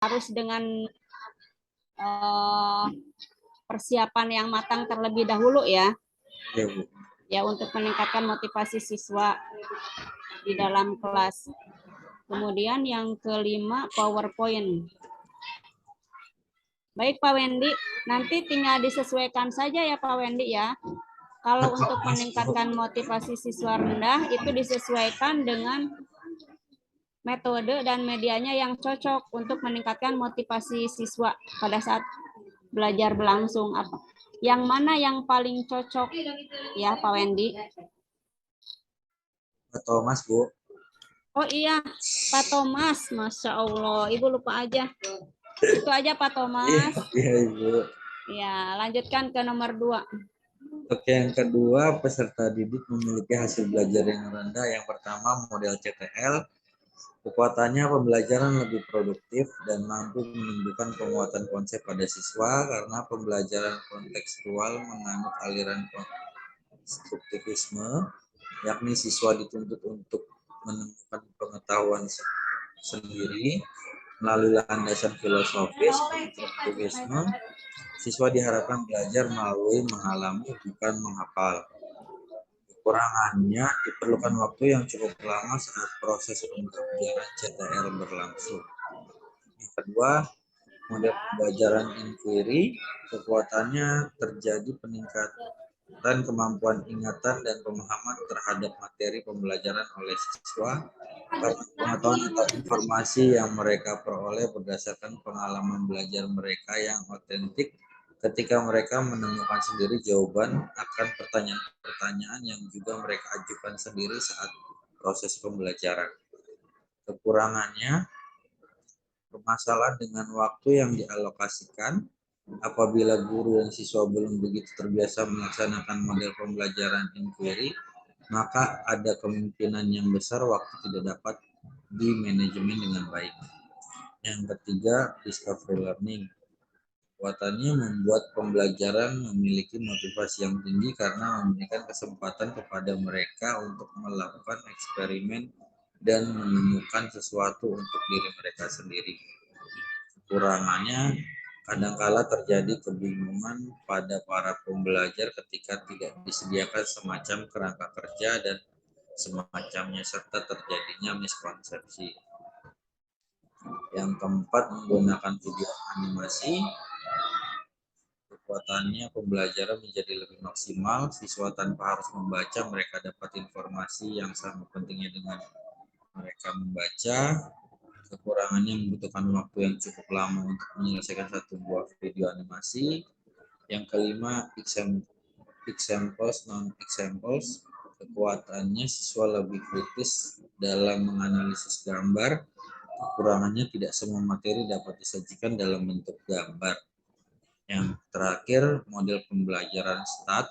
harus dengan persiapan yang matang terlebih dahulu ya. Iya, Bu. Ya, untuk meningkatkan motivasi siswa di dalam kelas. Kemudian yang kelima, PowerPoint. Baik Pak Wendy, nanti tinggal disesuaikan saja ya Pak Wendy ya. Kalau untuk meningkatkan motivasi siswa rendah, itu disesuaikan dengan metode dan medianya yang cocok untuk meningkatkan motivasi siswa pada saat belajar berlangsung. Apa? Yang mana yang paling cocok ya Pak Wendy? Pak Thomas, Bu. Oh iya, Pak Thomas, Masya Allah, Ibu lupa aja. Itu aja Pak Thomas. Iya, Ibu. Ya, lanjutkan ke nomor 2. Oke, yang kedua, peserta didik memiliki hasil belajar yang rendah. Yang pertama, model CTL. Kekuatannya pembelajaran lebih produktif dan mampu menumbuhkan penguatan konsep pada siswa karena pembelajaran kontekstual menganut aliran konstruktivisme, yakni siswa dituntut untuk menemukan pengetahuan sendiri melalui landasan filosofis konstruktivisme. Siswa diharapkan belajar melalui mengalami, bukan menghafal. Kekurangannya diperlukan waktu yang cukup lama saat proses pembelajaran CTL berlangsung. Yang kedua, model pembelajaran inquiry, kekuatannya terjadi peningkatan kemampuan ingatan dan pemahaman terhadap materi pembelajaran oleh siswa karena pengetahuan atau informasi yang mereka peroleh berdasarkan pengalaman belajar mereka yang otentik ketika mereka menemukan sendiri jawaban akan pertanyaan-pertanyaan yang juga mereka ajukan sendiri saat proses pembelajaran. Kekurangannya, permasalahan dengan waktu yang dialokasikan. Apabila guru dan siswa belum begitu terbiasa melaksanakan model pembelajaran inquiry, maka ada kemungkinan yang besar waktu tidak dapat dimanajemen dengan baik. Yang ketiga, discovery learning. Kekuatannya membuat pembelajaran memiliki motivasi yang tinggi karena memberikan kesempatan kepada mereka untuk melakukan eksperimen dan menemukan sesuatu untuk diri mereka sendiri. Kekurangannya, kadangkala terjadi kebingungan pada para pembelajar ketika tidak disediakan semacam kerangka kerja dan semacamnya serta terjadinya miskonsepsi. Yang keempat, menggunakan video animasi. Kekuatannya pembelajaran menjadi lebih maksimal. Siswa tanpa harus membaca, mereka dapat informasi yang sama pentingnya dengan mereka membaca. Kekurangannya membutuhkan waktu yang cukup lama untuk menyelesaikan satu buah video animasi. Yang kelima, examples, non-examples. Kekuatannya siswa lebih kritis dalam menganalisis gambar. Kekurangannya tidak semua materi dapat disajikan dalam bentuk gambar. Yang terakhir, model pembelajaran START.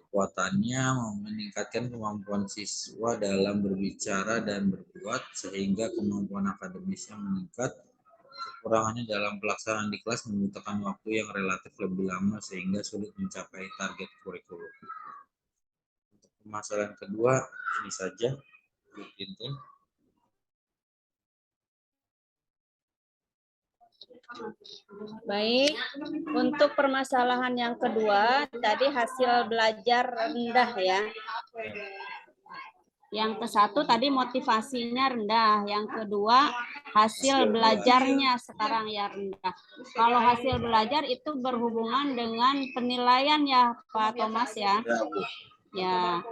Kekuatannya meningkatkan kemampuan siswa dalam berbicara dan berbuat sehingga kemampuan akademisnya meningkat. Kekurangannya dalam pelaksanaan di kelas membutuhkan waktu yang relatif lebih lama sehingga sulit mencapai target kurikulum. Untuk permasalahan kedua, ini saja. Baik, untuk permasalahan yang kedua, tadi hasil belajar rendah ya. Yang ke satu tadi motivasinya rendah, yang kedua hasil belajarnya sekarang ya rendah. Kalau hasil belajar itu berhubungan dengan penilaian ya Pak Thomas ya. Ya,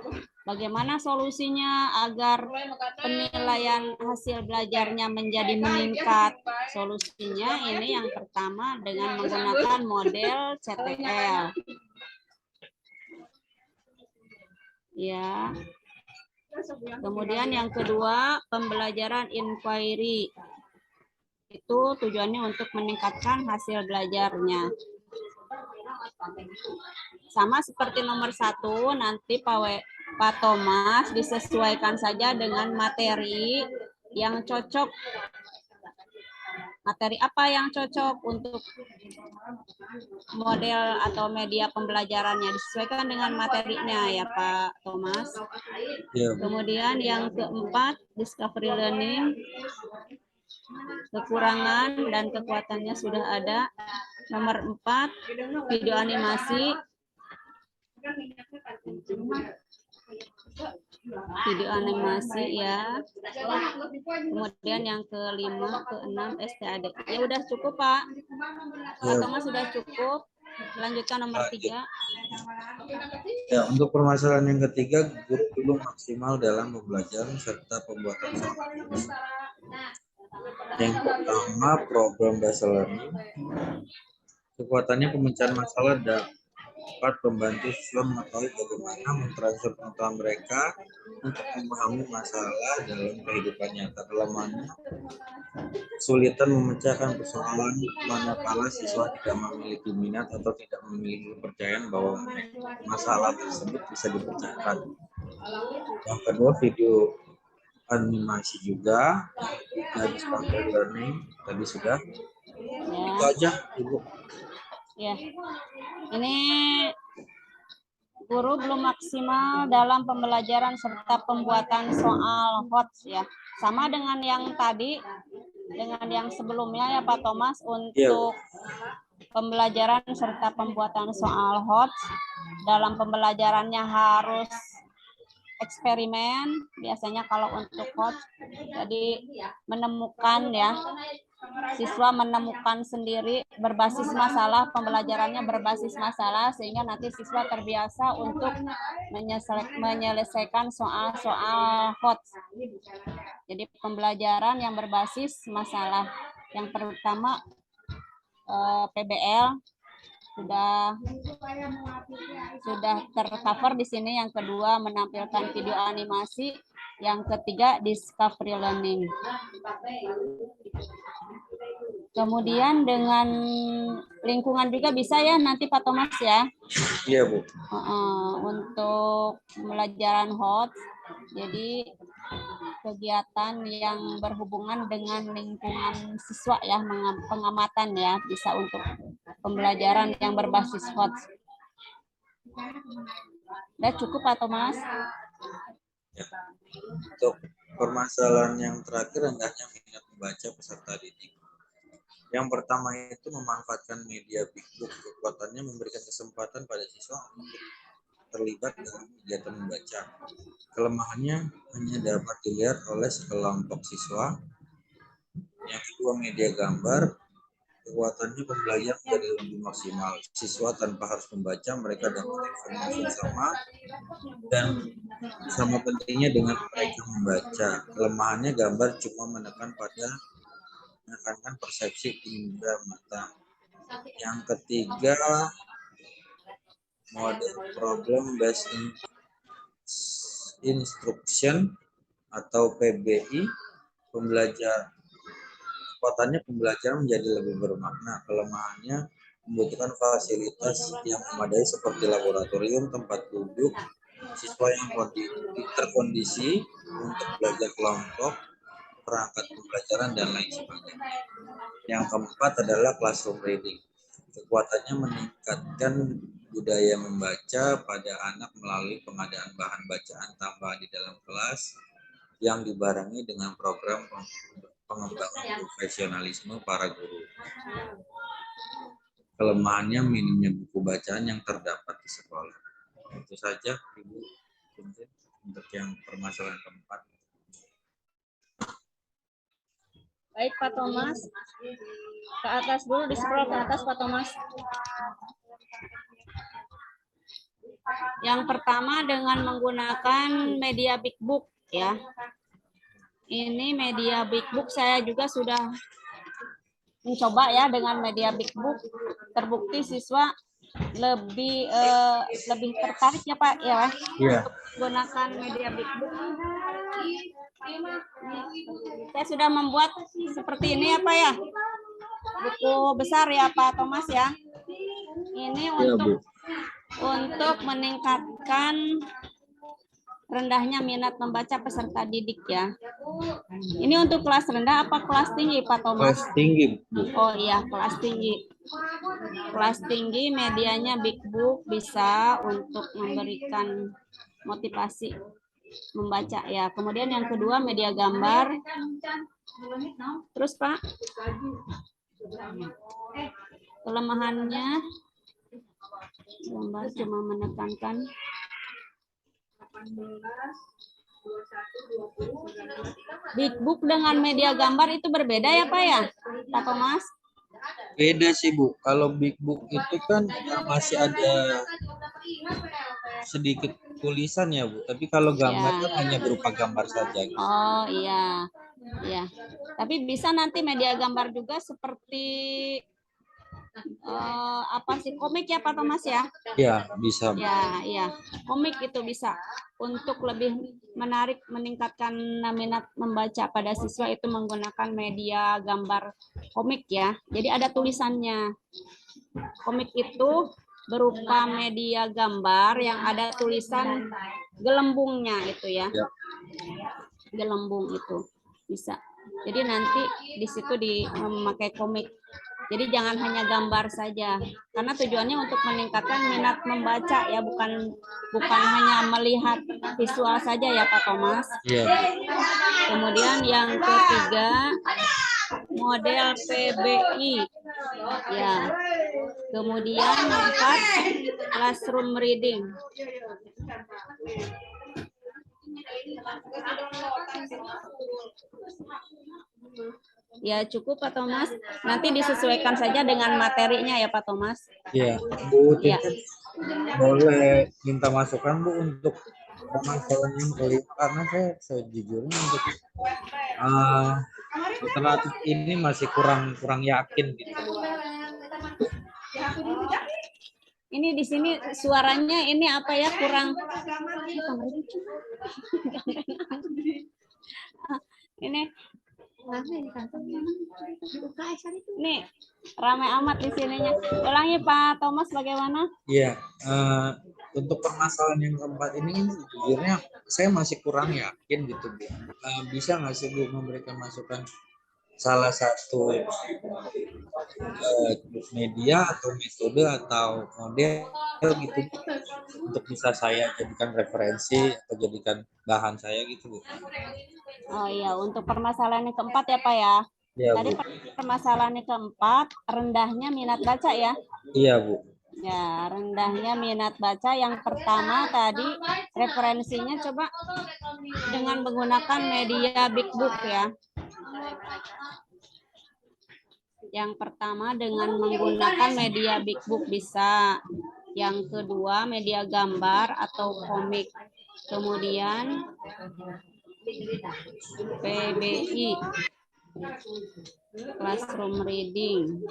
bagaimana solusinya agar penilaian hasil belajarnya menjadi meningkat? Solusinya ini yang pertama dengan menggunakan model CTL. Ya. Kemudian yang kedua, pembelajaran inquiry. Itu tujuannya untuk meningkatkan hasil belajarnya. Sama seperti nomor 1, nanti Pak Thomas disesuaikan saja dengan materi yang cocok. Materi apa yang cocok untuk model atau media pembelajarannya, disesuaikan dengan materinya ya Pak Thomas. Ya. Kemudian yang keempat, discovery learning. Kekurangan dan kekuatannya sudah ada. Nomor 4, video animasi. Video animasi ya. Kemudian yang kelima, keenam STAD. Ya udah cukup Pak. Pak Thomas sudah cukup. Lanjutkan nomor 3. Ya, untuk permasalahan yang ketiga, guru belum maksimal dalam pembelajaran serta pembuatan soal. Yang pertama, program based learning. Kekuatannya pemecahan masalah dapat membantu siswa mengetahui bagaimana mentransfer pengetahuan mereka untuk memahami masalah dalam kehidupan nyata. Kelemahannya, kesulitan memecahkan persoalan manakala siswa tidak memiliki minat atau tidak memiliki kepercayaan bahwa masalah tersebut bisa dipecahkan. Yang kedua, video animasi juga. Discovery learning tadi sudah. Itu aja, Ibu. Ya, ini guru belum maksimal dalam pembelajaran serta pembuatan soal HOTS ya. Sama dengan yang tadi, dengan yang sebelumnya ya Pak Thomas, untuk pembelajaran serta pembuatan soal HOTS. Dalam pembelajarannya harus eksperimen, biasanya kalau untuk HOTS. Jadi menemukan ya, siswa menemukan sendiri berbasis masalah, pembelajarannya berbasis masalah, sehingga nanti siswa terbiasa untuk menyelesaikan soal-soal HOTS. Jadi pembelajaran yang berbasis masalah. Yang pertama PBL sudah tercover di sini. Yang kedua menampilkan video animasi. Yang ketiga discovery learning. Kemudian dengan lingkungan juga bisa ya nanti Pak Thomas ya. Iya Bu. Untuk pembelajaran HOTS, jadi kegiatan yang berhubungan dengan lingkungan siswa ya, pengamatan ya, bisa untuk pembelajaran yang berbasis HOTS. Udah cukup Pak Thomas? Ya. Untuk permasalahan yang terakhir, rendahnya minat membaca peserta didik. Yang pertama itu memanfaatkan media Big Book. Kekuatannya memberikan kesempatan pada siswa untuk terlibat dalam kegiatan membaca. Kelemahannya hanya dapat dilihat oleh sekelompok siswa. Yang kedua, media gambar. Kekuatannya pembelajaran menjadi lebih maksimal. Siswa tanpa harus membaca, mereka dapat informasi sama dan sama pentingnya dengan mereka membaca. Kelemahannya gambar cuma menekankan persepsi indera mata. Yang ketiga, model problem based instruction atau PBI. Kekuatannya pembelajaran menjadi lebih bermakna. Kelemahannya membutuhkan fasilitas yang memadai seperti laboratorium, tempat duduk, siswa yang terkondisi untuk belajar kelompok, perangkat pembelajaran, dan lain sebagainya. Yang keempat adalah classroom reading. Kekuatannya meningkatkan budaya membaca pada anak melalui pengadaan bahan bacaan tambahan di dalam kelas yang dibarengi dengan program pengembangan profesionalisme para guru. Kelemahannya minimnya buku bacaan yang terdapat di sekolah. Itu saja Ibu untuk yang permasalahan keempat. Baik Pak Thomas, ke atas dulu, di scroll ke atas Pak Thomas. Yang pertama dengan menggunakan media Big Book ya. Ini media Big Book saya juga sudah mencoba ya dengan media Big Book. Terbukti siswa lebih tertarik ya Pak ya. Iya. Gunakan media Big Book. Saya sudah membuat seperti ini ya Pak ya. Buku besar ya Pak Thomas ya. Ini untuk meningkatkan rendahnya minat membaca peserta didik ya. Ini untuk kelas rendah apa kelas tinggi Pak Thomas? Kelas tinggi Bu. Oh iya, kelas tinggi. Kelas tinggi medianya Big Book bisa untuk memberikan motivasi membaca ya. Kemudian yang kedua media gambar. Terus Pak, kelemahannya gambar cuma menekankan. Big book dengan media gambar itu berbeda ya Pak ya, Pak Thomas? Beda sih Bu. Kalau big book itu kan masih ada sedikit tulisan ya Bu. Tapi kalau gambar Ya. kan hanya berupa gambar saja. Gitu. Oh iya, iya. Tapi bisa nanti media gambar juga seperti apa sih, komik ya Pak Thomas ya? Ya bisa Bu. Ya, iya. Komik itu bisa untuk lebih menarik, meningkatkan minat membaca pada siswa itu menggunakan media gambar komik ya. Jadi ada tulisannya. Komik itu berupa media gambar yang ada tulisan gelembungnya itu ya. Gelembung itu bisa. Jadi nanti di situ memakai komik. Jadi jangan hanya gambar saja, karena tujuannya untuk meningkatkan minat membaca ya, bukan hanya melihat visual saja ya Pak Thomas. Ya. Kemudian yang ketiga model PBI ya. Kemudian 4 classroom reading. Ya cukup Pak Thomas. Nanti disesuaikan saja dengan materinya ya Pak Thomas. Iya, Bu Ya. boleh minta masukan Bu untuk pemasaran yang kelima, karena saya sejujurnya untuk alternatif ini masih kurang yakin gitu. Ini di sini suaranya ini apa ya, kurang. Ini nih ramai amat di sininya. Ulangi Pak Thomas bagaimana? Iya, untuk permasalahan yang keempat ini sejujurnya saya masih kurang yakin gitu Bu. Bisa nggak sih Bu memberikan masukan salah satu media atau metode atau model gitu untuk bisa saya jadikan referensi atau jadikan bahan saya gitu Bu. Oh iya, untuk permasalahan yang keempat ya Pak ya. Iya, Tadi Bu. permasalahan yang keempat, rendahnya minat baca ya. Iya Bu. Ya, rendahnya minat baca. Yang pertama tadi referensinya coba dengan menggunakan media big book ya. Yang pertama dengan menggunakan media big book bisa. Yang kedua media gambar atau komik. Kemudian PBI, classroom reading.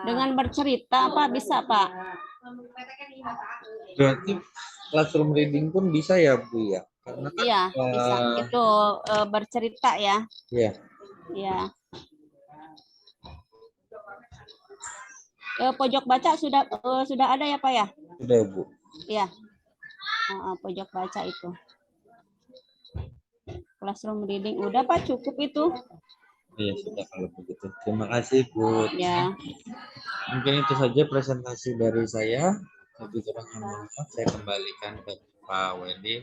Dengan bercerita Pak, bisa Pak? Berarti classroom reading pun bisa ya Bu ya? Karena kan, iya, bisa. Itu bercerita ya. Iya. Iya. Pojok baca sudah ada ya Pak ya? Sudah Bu. Iya. Pojok baca itu. Classroom reading udah Pak, cukup itu. Iya sudah kalau begitu. Terima kasih Bu. Ya. Mungkin itu saja presentasi dari saya. Lebih kurangnya mohon maaf, saya kembalikan ke Pak Wendy.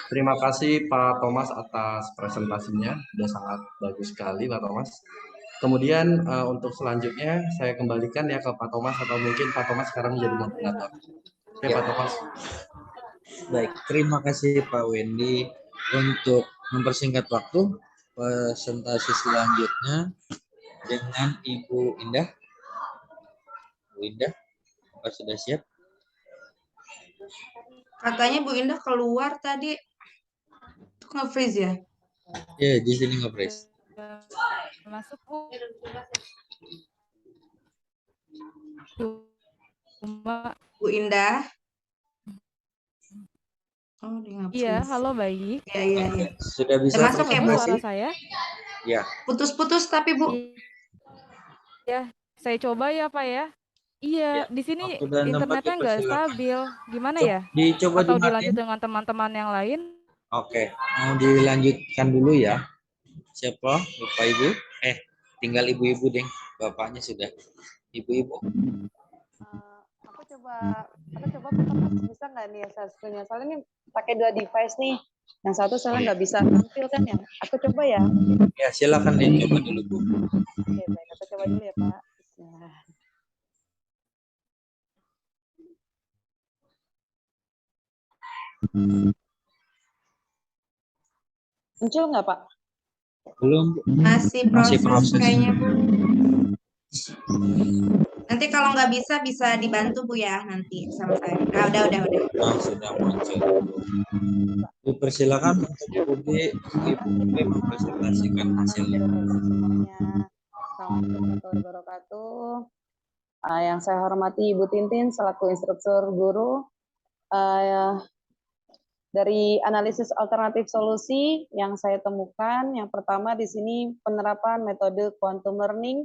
Terima kasih Pak Thomas atas presentasinya, sudah sangat bagus sekali Pak Thomas. Kemudian untuk selanjutnya saya kembalikan ya ke Pak Thomas, atau mungkin Pak Thomas sekarang menjadi moderator. Oke Pak Thomas. Baik, terima kasih Pak Wendy. Untuk mempersingkat waktu, presentasi selanjutnya dengan Ibu Indah. Bu Indah, apa sudah siap? Katanya Bu Indah keluar tadi. Itu nge-freeze ya? Ya, di sini nge-freeze. Masuk Bu. Cuma Bu Indah. Oh, dia iya, nge-freeze. halo baik. Iya, iya, Oke, iya. sudah bisa Udah masuk ya, Bu? presentasi? Suara saya? Ya, Putus-putus tapi, Bu. Iya, saya coba ya Pak ya. Iya, ya. di sini Waktu dan tempat internetnya nggak dipersilakan. stabil. Gimana ya? Dicoba Atau dimatiin. dilanjut dengan teman-teman yang lain? Oke, mau dilanjutkan dulu ya. Siapa? Bapak Ibu? Tinggal ibu-ibu deh. Bapaknya sudah. Ibu-ibu. Aku coba Pak Thomas bisa nggak nih ya share screen-nya? Soalnya ini pakai 2 device nih. Yang satu saya nggak bisa tampil kan ya. Aku coba ya. Ya, silakan deh coba dulu, Bu. Oke, baik. Aku coba dulu ya, Pak. Bismillah. Muncul nggak, Pak? Belum, Bu. Masih Masih proses proses. kayaknya, Bu. Nanti kalau nggak bisa dibantu, Bu ya, nanti sama saya. Nah, udah. Nah, sudah muncul. Dipersilakan untuk Ibu B mempresentasikan hasilnya. Assalamualaikum warahmatullahi wabarakatuh. Yang saya hormati Ibu Tintin selaku instruktur guru. Dari analisis alternatif solusi yang saya temukan, yang pertama di sini penerapan metode quantum learning,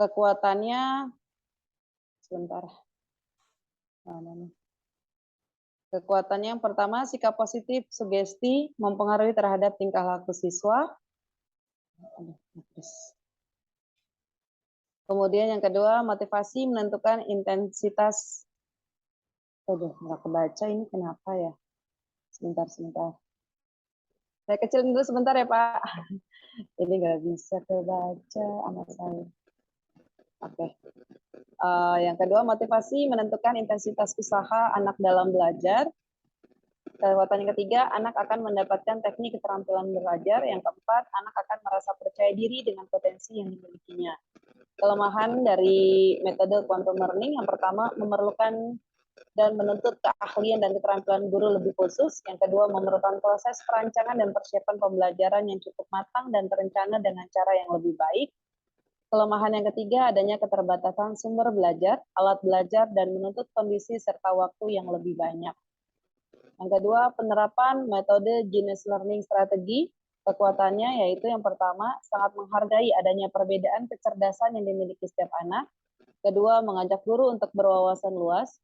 kekuatannya, sebentar. Kekuatannya yang pertama, sikap positif sugesti mempengaruhi terhadap tingkah laku siswa. Kemudian yang kedua, motivasi menentukan intensitas. Aduh, nggak kebaca ini kenapa ya? Sebentar. Saya kecilin dulu sebentar ya, Pak. Ini nggak bisa kebaca anak saya. Oke. Yang kedua, motivasi menentukan intensitas usaha anak dalam belajar. Kekuatan yang ketiga, anak akan mendapatkan teknik keterampilan belajar. Yang keempat, anak akan merasa percaya diri dengan potensi yang dimilikinya. Kelemahan dari metode quantum learning, yang pertama, memerlukan dan menuntut keahlian dan keterampilan guru lebih khusus. Yang kedua, memerlukan proses perancangan dan persiapan pembelajaran yang cukup matang dan terencana dengan cara yang lebih baik. Kelemahan yang ketiga, adanya keterbatasan sumber belajar, alat belajar, dan menuntut kondisi serta waktu yang lebih banyak. Yang kedua, penerapan metode Genius Learning Strategi. Kekuatannya yaitu yang pertama, sangat menghargai adanya perbedaan kecerdasan yang dimiliki setiap anak. Kedua, mengajak guru untuk berwawasan luas.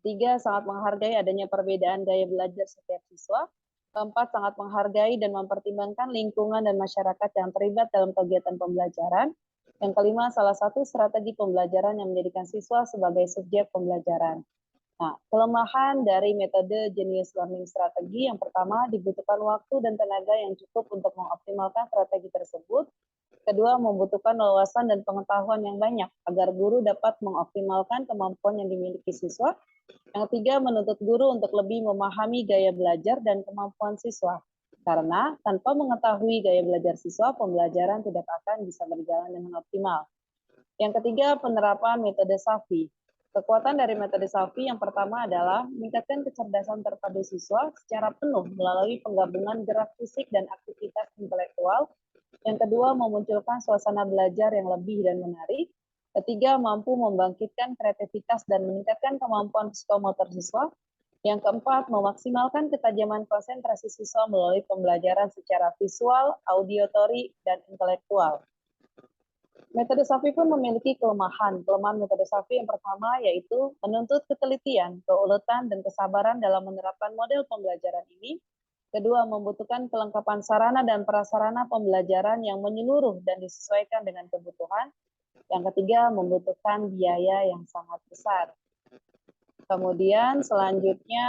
Tiga, sangat menghargai adanya perbedaan gaya belajar setiap siswa. Keempat, sangat menghargai dan mempertimbangkan lingkungan dan masyarakat yang terlibat dalam kegiatan pembelajaran. Yang kelima, salah satu strategi pembelajaran yang menjadikan siswa sebagai subjek pembelajaran. Nah, kelemahan dari metode Genius Learning Strategi yang pertama, dibutuhkan waktu dan tenaga yang cukup untuk mengoptimalkan strategi tersebut. Kedua, membutuhkan wawasan dan pengetahuan yang banyak agar guru dapat mengoptimalkan kemampuan yang dimiliki siswa. Yang ketiga, menuntut guru untuk lebih memahami gaya belajar dan kemampuan siswa. Karena tanpa mengetahui gaya belajar siswa, pembelajaran tidak akan bisa berjalan dengan optimal. Yang ketiga, penerapan metode SAFI. Kekuatan dari metode SAFI yang pertama adalah meningkatkan kecerdasan terpadu siswa secara penuh melalui penggabungan gerak fisik dan aktivitas intelektual. Yang kedua, memunculkan suasana belajar yang lebih dan menarik. Ketiga, mampu membangkitkan kreativitas dan meningkatkan kemampuan psikomotor siswa. Yang keempat, memaksimalkan ketajaman konsentrasi siswa melalui pembelajaran secara visual, auditory, dan intelektual. Metode SAFI pun memiliki kelemahan. Kelemahan metode SAFI yang pertama yaitu menuntut ketelitian, keuletan, dan kesabaran dalam menerapkan model pembelajaran ini. Kedua, membutuhkan kelengkapan sarana dan prasarana pembelajaran yang menyeluruh dan disesuaikan dengan kebutuhan. Yang ketiga, membutuhkan biaya yang sangat besar. Kemudian selanjutnya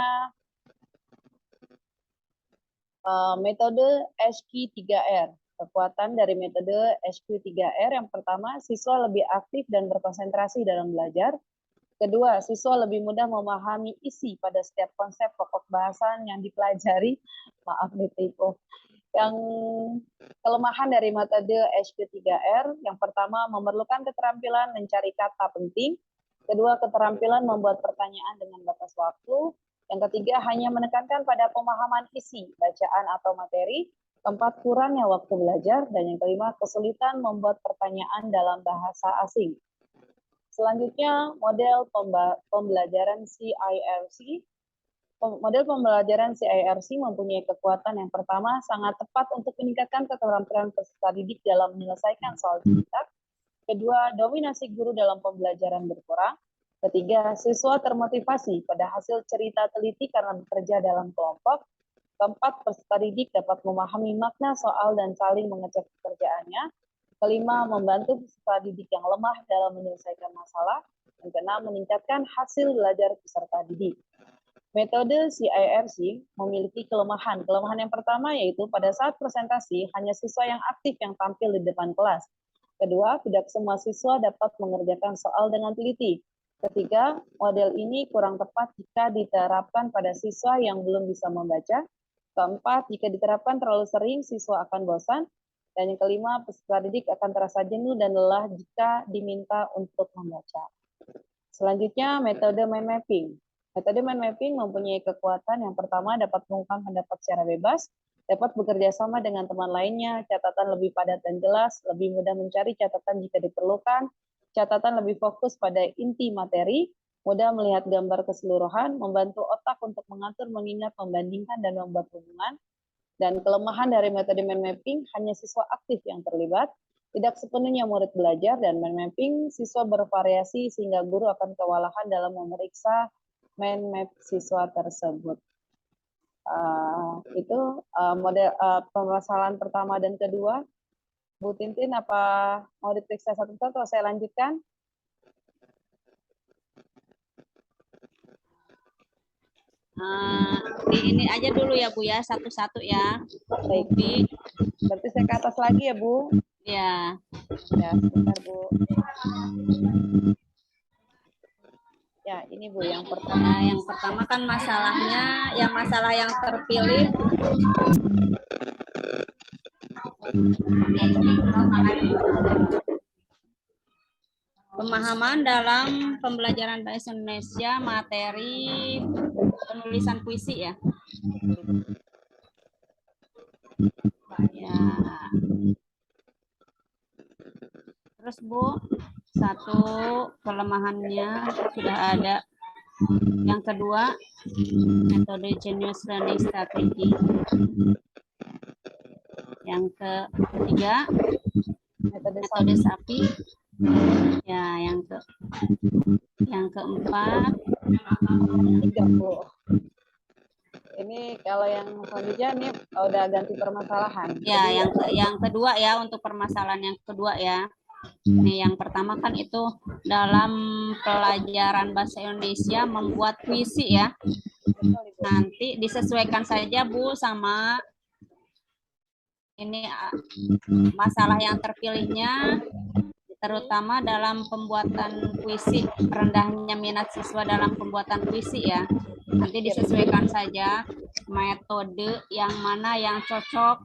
metode HQ3R. Kekuatan dari metode HQ3R yang pertama, siswa lebih aktif dan berkonsentrasi dalam belajar. Kedua, siswa lebih mudah memahami isi pada setiap konsep pokok bahasan yang dipelajari. Maaf ditipu. Yang kelemahan dari metode HQ3R, yang pertama memerlukan keterampilan mencari kata penting. Kedua, keterampilan membuat pertanyaan dengan batas waktu. Yang ketiga, hanya menekankan pada pemahaman isi, bacaan atau materi. Keempat, kurangnya waktu belajar. Dan yang kelima, kesulitan membuat pertanyaan dalam bahasa asing. Selanjutnya, model pembelajaran CIRC. Model pembelajaran CIRC mempunyai kekuatan yang pertama, sangat tepat untuk meningkatkan keterampilan peserta didik dalam menyelesaikan soal cerita. Kedua, dominasi guru dalam pembelajaran berkurang. Ketiga, siswa termotivasi pada hasil cerita teliti karena bekerja dalam kelompok. Keempat, peserta didik dapat memahami makna soal dan saling mengecek pekerjaannya. Kelima, membantu peserta didik yang lemah dalam menyelesaikan masalah. Dan keenam, meningkatkan hasil belajar peserta didik. Metode CIRC memiliki kelemahan. Kelemahan yang pertama yaitu pada saat presentasi, hanya siswa yang aktif yang tampil di depan kelas. Kedua, tidak semua siswa dapat mengerjakan soal dengan teliti. Ketiga, model ini kurang tepat jika diterapkan pada siswa yang belum bisa membaca. Keempat, jika diterapkan terlalu sering, siswa akan bosan. Dan yang kelima, peserta didik akan terasa jenuh dan lelah jika diminta untuk membaca. Selanjutnya, metode mind mapping. Metode mind mapping mempunyai kekuatan yang pertama dapat mengungkapkan pendapat secara bebas, dapat bekerja sama dengan teman lainnya, catatan lebih padat dan jelas, lebih mudah mencari catatan jika diperlukan, catatan lebih fokus pada inti materi, mudah melihat gambar keseluruhan, membantu otak untuk mengatur, mengingat, membandingkan, dan membuat hubungan. Dan kelemahan dari metode mind mapping, hanya siswa aktif yang terlibat, tidak sepenuhnya murid belajar, dan mind mapping siswa bervariasi sehingga guru akan kewalahan dalam memeriksa mind map siswa tersebut. Itu model permasalahan pertama dan kedua. Bu Tintin, apa mau diperiksa satu-satu atau saya lanjutkan? Ini aja dulu ya Bu ya, satu-satu ya. Baik. Berarti saya ke atas lagi ya Bu? Ya. Ya, sebentar Bu. Ya, ini Bu yang pertama. Nah, yang pertama kan masalahnya, yang masalah yang terpilih. Pemahaman dalam pembelajaran bahasa Indonesia materi penulisan puisi ya. Ya. Terus Bu, satu kelemahannya sudah ada. Yang kedua, metode Genius Learning Strategy. Yang ketiga, metode SAPI. Ya, yang keempat, tiga Bu. Ini kalau yang selanjutnya ini udah ganti permasalahan. Ya, yang kedua ya, untuk permasalahan yang kedua ya. Ini yang pertama kan itu dalam pelajaran bahasa Indonesia membuat puisi ya. Nanti disesuaikan saja Bu sama ini masalah yang terpilihnya, terutama dalam pembuatan puisi, rendahnya minat siswa dalam pembuatan puisi ya. Nanti disesuaikan saja metode yang mana yang cocok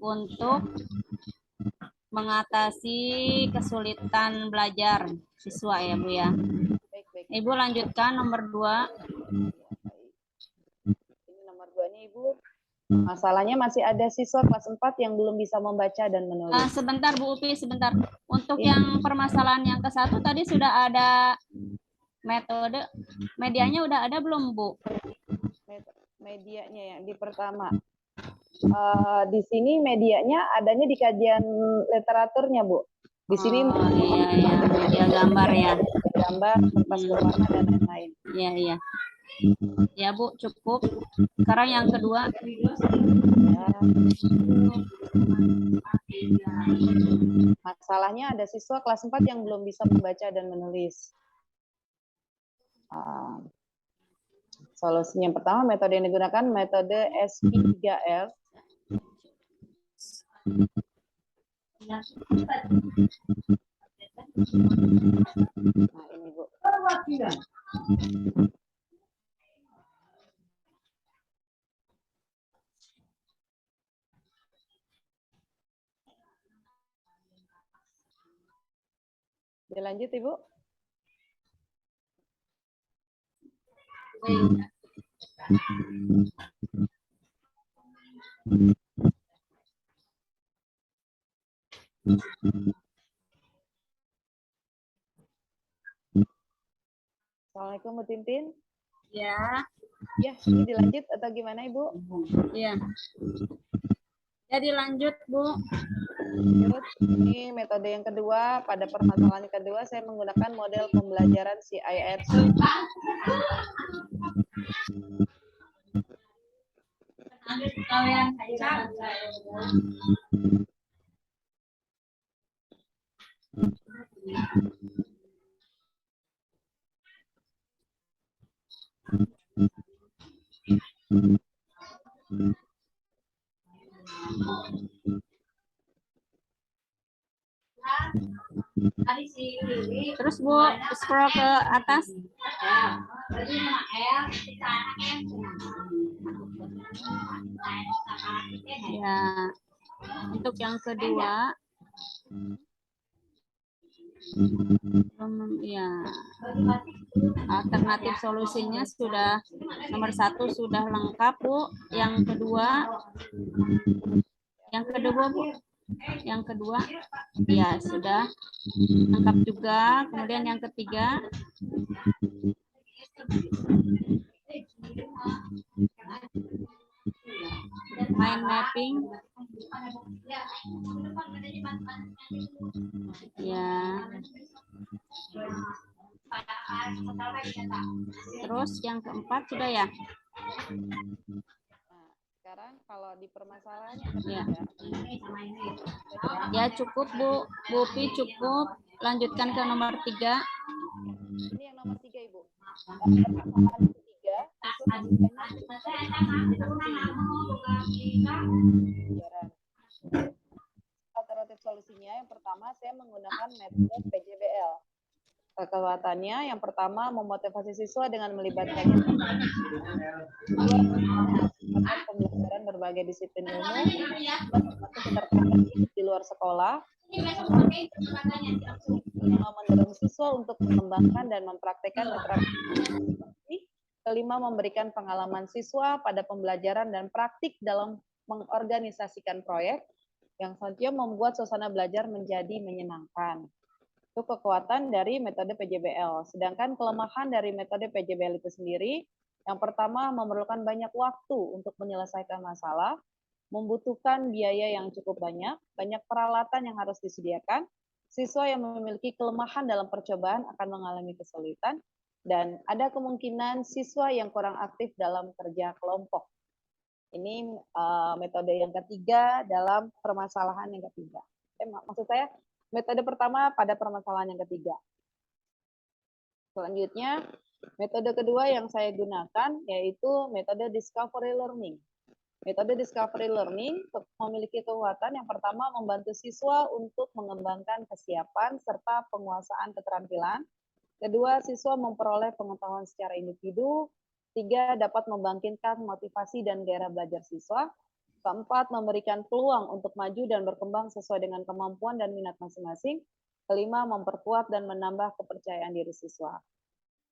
untuk mengatasi kesulitan belajar siswa ya Bu ya. Ibu lanjutkan nomor 2. Ini nomor 2-nya Ibu. Masalahnya masih ada siswa kelas 4 yang belum bisa membaca dan menulis. Sebentar Bu Upi, sebentar. Untuk yang permasalahan yang ke-1 tadi sudah ada metode. Medianya udah ada belum Bu? Medianya yang di pertama. Di sini medianya adanya di kajian literaturnya Bu. Di sini iya, media gambar ya. Gambar, kertas berwarna dan lain-lain. Iya. Ya Bu, cukup. Sekarang yang kedua. Masalahnya ada siswa kelas 4 yang belum bisa membaca dan menulis. Solusinya yang pertama, metode yang digunakan metode SP3L. Nah, ini Bu. Dilanjut Ibu. Assalamualaikum Bu Tintin. Ya, Ya, ini dilanjut atau gimana Ibu? ya. Jadi lanjut, Bu. Lanjut. Ini metode yang kedua. Pada permasalahan yang kedua, saya menggunakan model pembelajaran CIRC. Terus Bu, scroll ke atas. Ya, untuk yang kedua, ya, alternatif solusinya sudah nomor 1 sudah lengkap Bu. Yang kedua Bu. Yang kedua, ya sudah lengkap juga. Kemudian yang ketiga, mind mapping. Ya. Terus yang keempat sudah ya? Sekarang kalau di permasalahan yang ketiga, ya cukup Bu, Bu Pi cukup. Lanjutkan ke nomor 3. Ini yang nomor 3 Ibu. Permasalahan ketiga, alternatif solusinya yang pertama saya menggunakan metode PJBL. Kekuatannya yang pertama memotivasi siswa dengan melibatkannya pembelajaran berbagai disiplin ilmu, keterkaitan di luar sekolah, mendorong siswa untuk mengembangkan dan mempraktekkan keterampilan. Kelima, memberikan pengalaman siswa pada pembelajaran dan praktik dalam mengorganisasikan proyek yang selanjutnya membuat suasana belajar menjadi menyenangkan. Itu kekuatan dari metode PJBL. Sedangkan kelemahan dari metode PJBL itu sendiri, yang pertama memerlukan banyak waktu untuk menyelesaikan masalah, membutuhkan biaya yang cukup banyak peralatan yang harus disediakan, siswa yang memiliki kelemahan dalam percobaan akan mengalami kesulitan, dan ada kemungkinan siswa yang kurang aktif dalam kerja kelompok. Ini metode yang ketiga dalam permasalahan yang ketiga. Maksud saya, metode pertama pada permasalahan yang ketiga. Selanjutnya, metode kedua yang saya gunakan yaitu metode discovery learning. Metode discovery learning memiliki kekuatan yang pertama membantu siswa untuk mengembangkan kesiapan serta penguasaan keterampilan. Kedua, siswa memperoleh pengetahuan secara individu. 3, dapat membangkitkan motivasi dan gairah belajar siswa. 4, memberikan peluang untuk maju dan berkembang sesuai dengan kemampuan dan minat masing-masing. 5, memperkuat dan menambah kepercayaan diri siswa.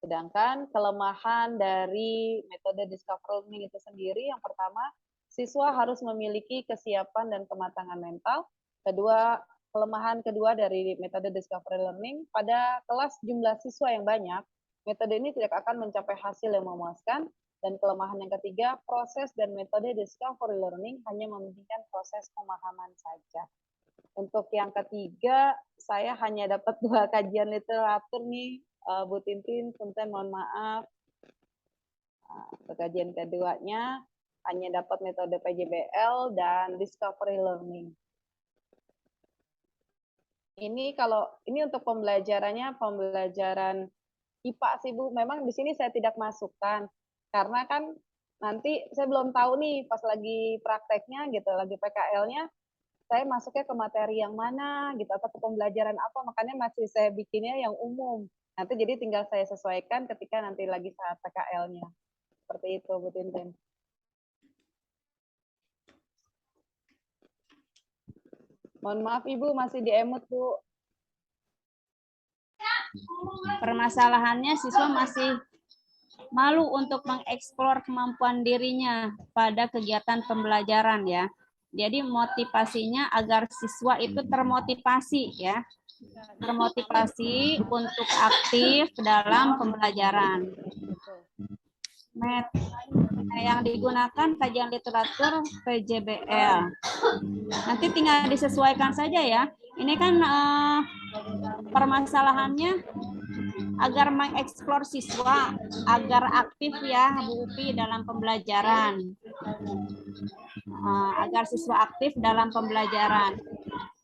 Sedangkan kelemahan dari metode discovery learning itu sendiri, yang pertama, siswa harus memiliki kesiapan dan kematangan mental. Kedua, kelemahan kedua dari metode discovery learning, pada kelas jumlah siswa yang banyak, metode ini tidak akan mencapai hasil yang memuaskan. Dan kelemahan yang ketiga, proses dan metode discovery learning hanya mementingkan proses pemahaman saja. Untuk yang ketiga, saya hanya dapat 2 kajian literatur nih, Bu Tintin, punten mohon maaf. Kajian keduanya hanya dapat metode PJBL dan discovery learning. Ini kalau ini untuk pembelajarannya pembelajaran IPA sih Bu. Memang di sini saya tidak masukkan karena kan nanti saya belum tahu nih pas lagi prakteknya gitu, lagi PKL-nya saya masuknya ke materi yang mana gitu atau ke pembelajaran apa, makanya masih saya bikinnya yang umum. Nanti jadi tinggal saya sesuaikan ketika nanti lagi saat PKL-nya. Seperti itu Bu Tintin. Mohon maaf Ibu, masih di-mute Bu. Permasalahannya siswa masih malu untuk mengeksplor kemampuan dirinya pada kegiatan pembelajaran ya. Jadi motivasinya agar siswa itu termotivasi ya. termotivasi untuk aktif dalam pembelajaran. Yang digunakan kajian literatur PJBL. Nanti tinggal disesuaikan saja ya. Ini kan permasalahannya agar mengeksplor siswa agar aktif ya Bu Upi dalam pembelajaran. Agar siswa aktif dalam pembelajaran.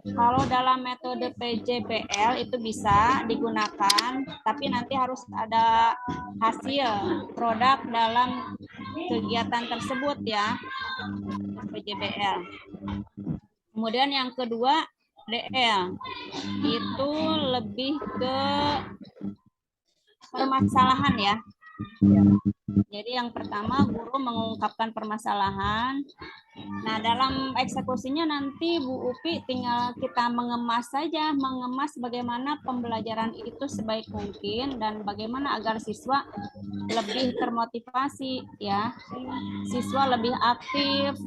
Kalau dalam metode PJBL itu bisa digunakan, tapi nanti harus ada hasil produk dalam kegiatan tersebut ya, PJBL. Kemudian yang kedua, DL. Itu lebih ke permasalahan ya. Jadi yang pertama guru mengungkapkan permasalahan. Nah dalam eksekusinya nanti Bu Upi tinggal kita mengemas saja, mengemas bagaimana pembelajaran itu sebaik mungkin dan bagaimana agar siswa lebih termotivasi ya, siswa lebih aktif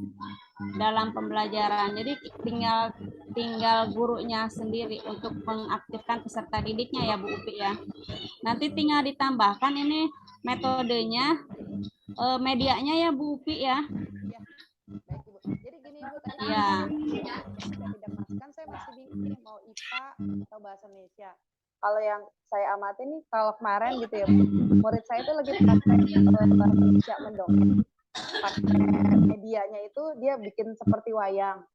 dalam pembelajaran. Jadi tinggal gurunya sendiri untuk mengaktifkan peserta didiknya ya Bu Upi ya. Nanti tinggal ditambahkan ini metodenya, medianya ya Bu Upi ya. Baik Ibu. Jadi gini Ibu, tadi Ya. tidak masukkan, saya masih bingung nih mau IPA atau bahasa Indonesia. Kalau yang saya amati nih, kalau kemarin gitu ya, murid saya itu lagi praktek bahasa Indonesia mendongeng. Pakai medianya itu dia bikin seperti wayang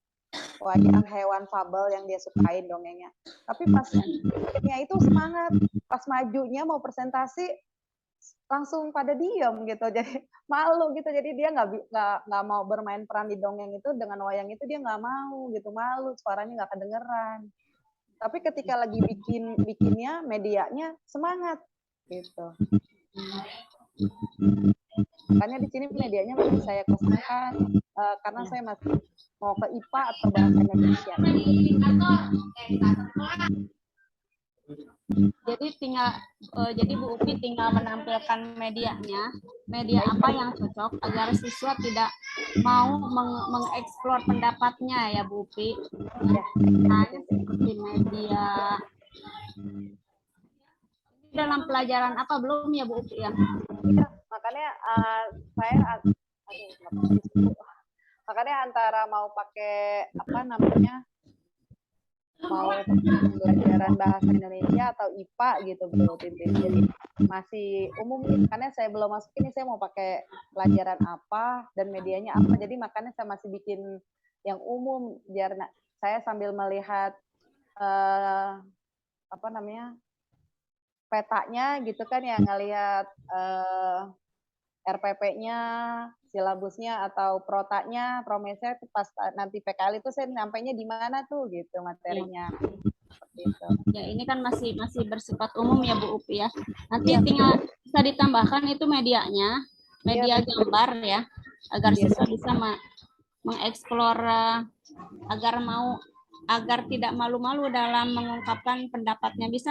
hewan fabel yang dia sukain dongengnya. Tapi pas itu semangat, pas majunya mau presentasi langsung pada diam gitu, jadi malu gitu, jadi dia nggak mau bermain peran di dongeng itu dengan wayang itu, dia nggak mau gitu, malu, suaranya nggak kedengeran. Tapi ketika lagi bikinnya medianya semangat gitu. Makanya di sini medianya masih saya kosongkan karena saya masih mau ke IPA atau bahasa Indonesia. Jadi Bu Upi tinggal menampilkan medianya, media apa yang cocok agar siswa tidak mau mengeksplor pendapatnya ya Bu Upi. Nah, seperti media dalam pelajaran apa belum ya Bu Upi ya? Iya, makanya makanya antara mau pakai apa namanya, mau pembelajaran bahasa Indonesia atau IPA gitu Bu Tintin. Jadi masih umum nih, makanya saya belum masuk ini, saya mau pakai pelajaran apa dan medianya apa. Jadi makanya saya masih bikin yang umum biar saya sambil melihat apa namanya, petanya gitu kan ya, ngelihat RPP-nya, silabusnya atau protanya, promesnya itu pas nanti PKL itu saya nyampainya di mana tuh gitu materinya. Seperti itu. Ya ini kan masih bersifat umum ya Bu Upi ya. Nanti tinggal bisa ditambahkan itu medianya, media gambar ya, agar siswa bisa mengeksplor agar tidak malu-malu dalam mengungkapkan pendapatnya, bisa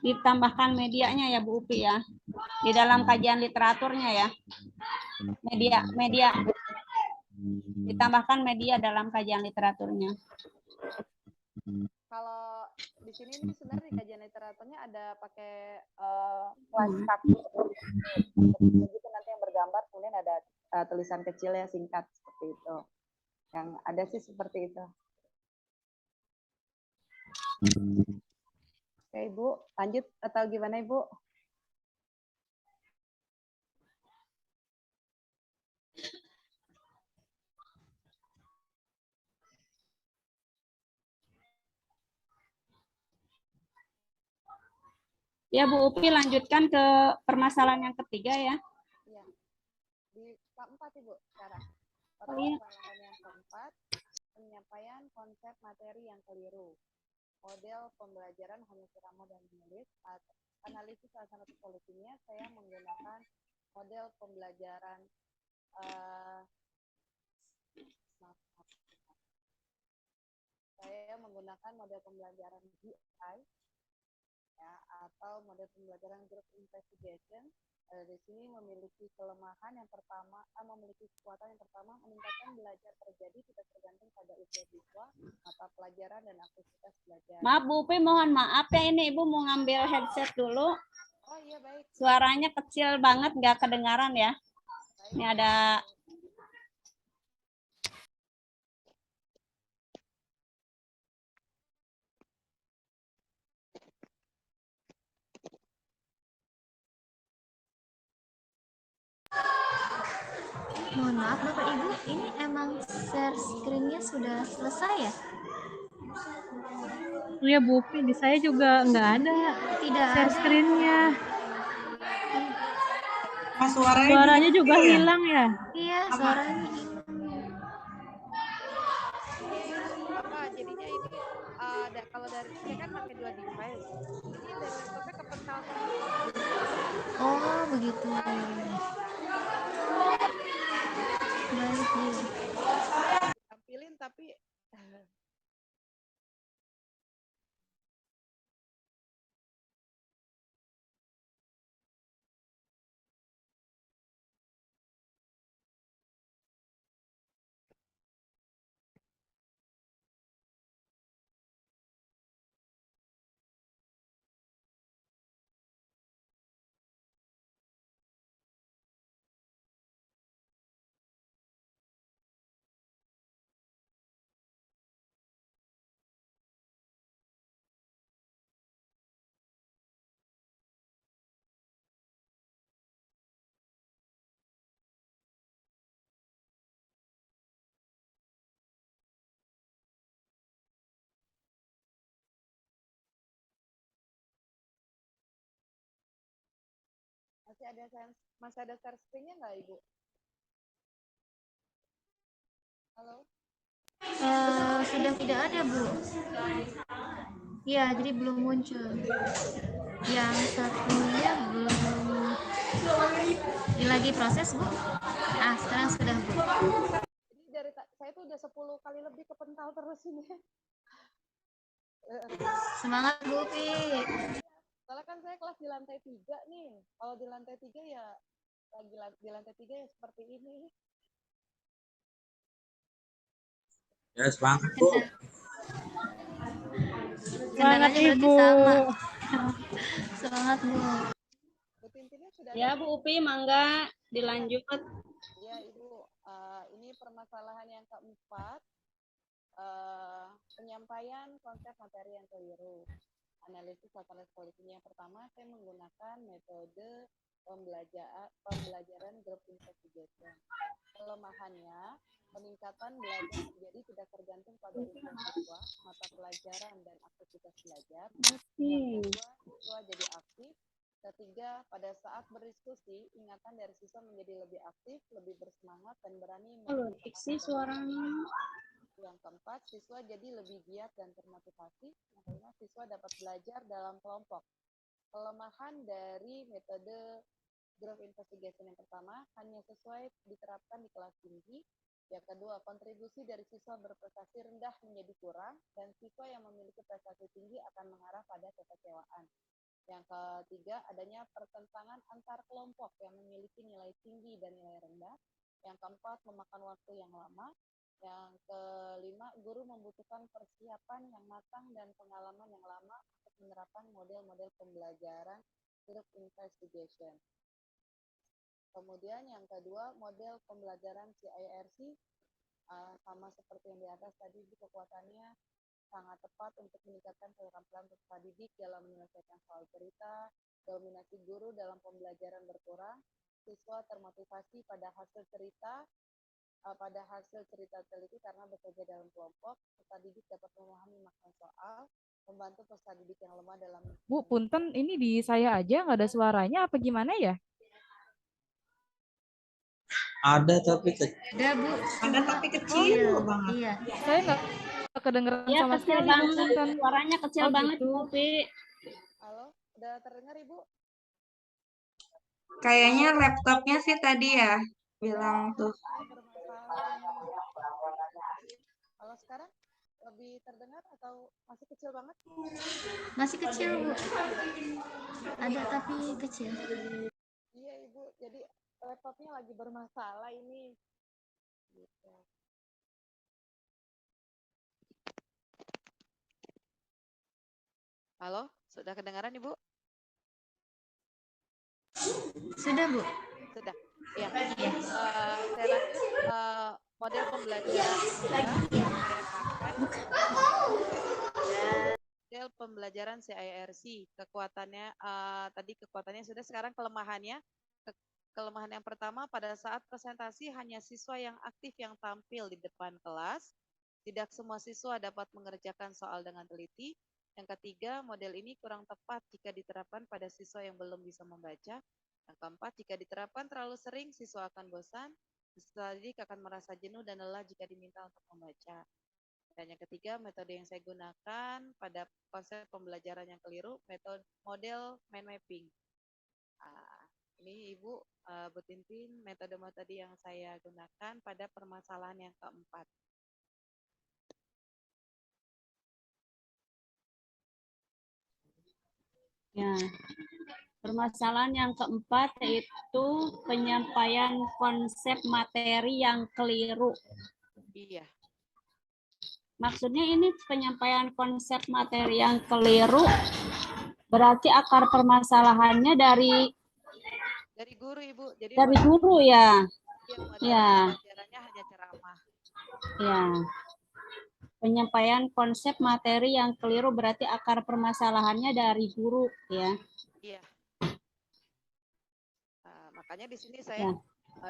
ditambahkan medianya ya Bu Upi ya, di dalam kajian literaturnya ya, media ditambahkan media dalam kajian literaturnya. Kalau di sini nih sebenarnya di kajian literaturnya ada pakai flash kaki begitu, nanti yang bergambar kemudian ada tulisan kecilnya singkat seperti itu. Yang ada sih seperti itu. Oke Ibu, lanjut atau gimana Ibu? Ya Bu Upi lanjutkan ke permasalahan yang ketiga ya. Iya. Di keempat Ibu sekarang. Iya. Permasalahan yang keempat, penyampaian konsep materi yang keliru. Model pembelajaran hanya irama dan menulis. Analisis salah satu solusinya saya menggunakan model pembelajaran model pembelajaran GI ya, atau model pembelajaran group investigation. Di sini memiliki kelemahan yang pertama, memiliki kekuatan yang pertama, meningkatkan belajar terjadi tidak tergantung pada usia siswa, mata pelajaran dan aktivitas belajar. Maaf Bu Upi, mohon maaf ya ini Ibu mau ngambil headset dulu. Oh iya baik. Suaranya kecil banget, nggak kedengaran ya. Ini ada Mohon maaf Bapak Ibu, ini emang share screen-nya sudah selesai ya? Iya Bu Upi, di saya juga nggak ada Tidak share ada. screen-nya. Mas suaranya Suaranya juga kecil ya? hilang ya. Iya, suaranya hilang. Pak, jadinya ini ada kalau dari saya kan pakai 2 device. Ini dari laptopnya kepental semua. Oh, begitu. Baik, Bu. Tampilin tapi Masih ada share screen-nya nggak Ibu? Halo? Sudah tidak ada, Bu. Ya, jadi belum muncul. Yang satunya belum. Ini lagi proses, Bu. Sekarang sudah, Bu. Ini dari saya tuh udah 10 kali lebih kepental terus ini. Semangat, Bu Upi. Soalnya kan saya kelas di lantai 3 nih. Kalau di lantai 3 ya lagi di lantai 3 ya seperti ini. Ya, semangat Bu. Semangat Kendalanya berarti Ibu. sama. Semangat, Bu. Bu Tintinnya sudah ya Bu Upi, mangga dilanjut. Ya Ibu, ini permasalahan yang keempat, penyampaian konsep materi yang keliru. Analisis atau solusinya. Yang pertama, saya menggunakan metode pembelajaran group investigation. Kelemahannya, peningkatan belajar jadi tidak tergantung pada usia siswa, mata pelajaran dan aktivitas belajar. Yang kedua, siswa jadi aktif. Ketiga, pada saat berdiskusi, ingatan dari siswa menjadi lebih aktif, lebih bersemangat, dan berani Fiksi suaranya. Yang keempat, siswa jadi lebih giat dan termotivasi. Yang kelima, siswa dapat belajar dalam kelompok. Kelemahan dari metode group investigation yang pertama, hanya sesuai diterapkan di kelas tinggi. Yang kedua, kontribusi dari siswa berprestasi rendah menjadi kurang, dan siswa yang memiliki prestasi tinggi akan mengarah pada kekecewaan. Yang ketiga, adanya pertentangan antar kelompok yang memiliki nilai tinggi dan nilai rendah. Yang keempat, memakan waktu yang lama. Yang kelima, guru membutuhkan persiapan yang matang dan pengalaman yang lama untuk menerapkan model-model pembelajaran group investigation. Kemudian yang kedua, model pembelajaran CIRC, sama seperti yang di atas tadi, kekuatannya sangat tepat untuk meningkatkan keterampilan peserta didik dalam menyelesaikan soal cerita, dominasi guru dalam pembelajaran berkurang, siswa termotivasi pada hasil cerita teliti karena bekerja dalam kelompok, peserta didik dapat memahami makna soal, membantu peserta didik yang lemah dalam. Bu, punten ini di saya aja nggak ada suaranya apa gimana ya? Ada tapi kecil. Ada, Bu. Ada tapi kecil banget. Iya. Saya nggak kedengeran Ya sama kecil sekali, Bu, banget, punten. suaranya kecil banget gitu. Bu Upi. Halo, udah terdengar Ibu? Kayaknya laptopnya sih tadi ya bilang tuh. Bermasalah ini. Kalau sekarang lebih terdengar atau masih kecil banget? Masih kecil, Bu. Ada tapi kecil. Iya Ibu, jadi laptopnya lagi bermasalah ini. Gitu. Halo, sudah kedengaran Ibu? Sudah, Bu. Sudah. Ya. Saya lanjut model pembelajaran kedua yang saya pakai. Model pembelajaran CIRC. Kekuatannya tadi kekuatannya sudah, sekarang kelemahannya. Kelemahan yang pertama, pada saat presentasi hanya siswa yang aktif yang tampil di depan kelas. Tidak semua siswa dapat mengerjakan soal dengan teliti. Yang ketiga, model ini kurang tepat jika diterapkan pada siswa yang belum bisa membaca. Yang keempat, jika diterapkan terlalu sering, siswa akan bosan. Siswa didik akan merasa jenuh dan lelah jika diminta untuk membaca. Dan yang ketiga, metode yang saya gunakan pada konsep pembelajaran yang keliru, metode model mind mapping. Ini Ibu, Bu Tintin, metode-metode yang saya gunakan pada permasalahan yang keempat. Ya, permasalahan yang keempat yaitu penyampaian konsep materi yang keliru. Iya. Maksudnya ini penyampaian konsep materi yang keliru, berarti akar permasalahannya dari guru Ibu. Jadi dari guru ya. Ya. Pelajarannya hanya ceramah. Ya. Penyampaian konsep materi yang keliru berarti akar permasalahannya dari guru ya. Iya. Makanya di sini saya